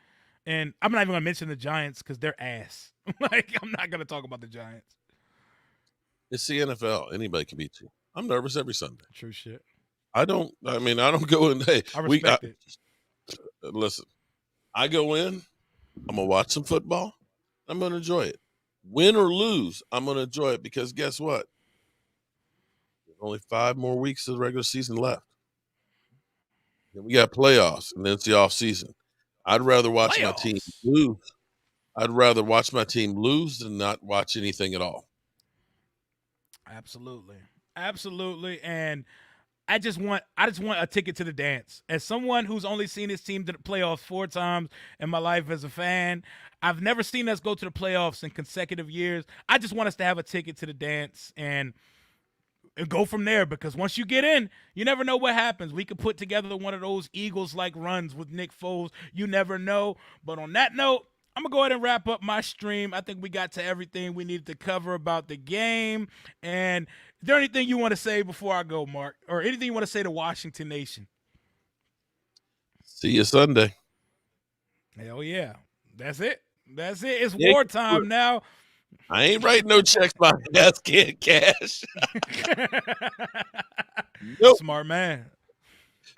Speaker 1: and I'm not even gonna mention the Giants because they're ass. Like I'm not gonna talk about the Giants.
Speaker 2: It's the NFL. Anybody can beat you. I'm nervous every Sunday.
Speaker 1: True shit.
Speaker 2: I don't go in. Hey,
Speaker 1: I respect it.
Speaker 2: listen. I go in. I'm gonna watch some football. I'm gonna enjoy it. Win or lose, I'm going to enjoy it because guess what? There's only 5 more weeks of the regular season left. Then we got playoffs, and then it's the off season. I'd rather watch my team
Speaker 1: Playoffs.
Speaker 2: lose. I'd rather watch my team lose than not watch anything at all.
Speaker 1: Absolutely. Absolutely. And I just want a ticket to the dance. As someone who's only seen his team to the playoffs 4 times in my life as a fan, I've never seen us go to the playoffs in consecutive years. I just want us to have a ticket to the dance and go from there, because once you get in, you never know what happens. We could put together one of those Eagles-like runs with Nick Foles. You never know. But on that note, I'm going to go ahead and wrap up my stream. I think we got to everything we needed to cover about the game. And is there anything you want to say before I go, Mark? Or anything you want to say to Washington Nation?
Speaker 2: See you Sunday.
Speaker 1: Hell yeah. That's it. That's it. It's
Speaker 2: Yeah,
Speaker 1: wartime now.
Speaker 2: I ain't writing no checks my ass can't cash. Nope.
Speaker 1: Smart man.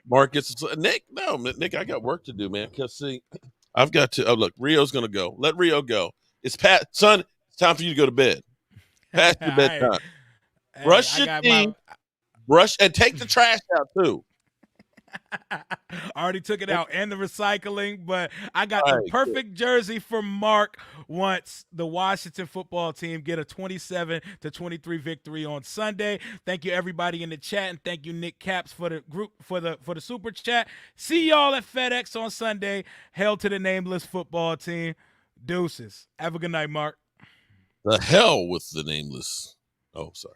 Speaker 2: Mark gets Nick. No, Nick, I got work to do, man. Because see, I've got to. Oh, look, Rio's gonna go. Let Rio go. It's son. It's time for you to go to bed. Past your bedtime. Brush your teeth. Brush and take the trash out too.
Speaker 1: I already took it out and the recycling, but I got the perfect jersey for Mark once the Washington football team get a 27-23 victory on Sunday. Thank you everybody in the chat, and thank you Nick Caps for the group for the super chat. See y'all at FedEx on Sunday. Hail to the nameless football team. Deuces. Have a good night, Mark.
Speaker 2: The hell with the nameless. Oh, sorry.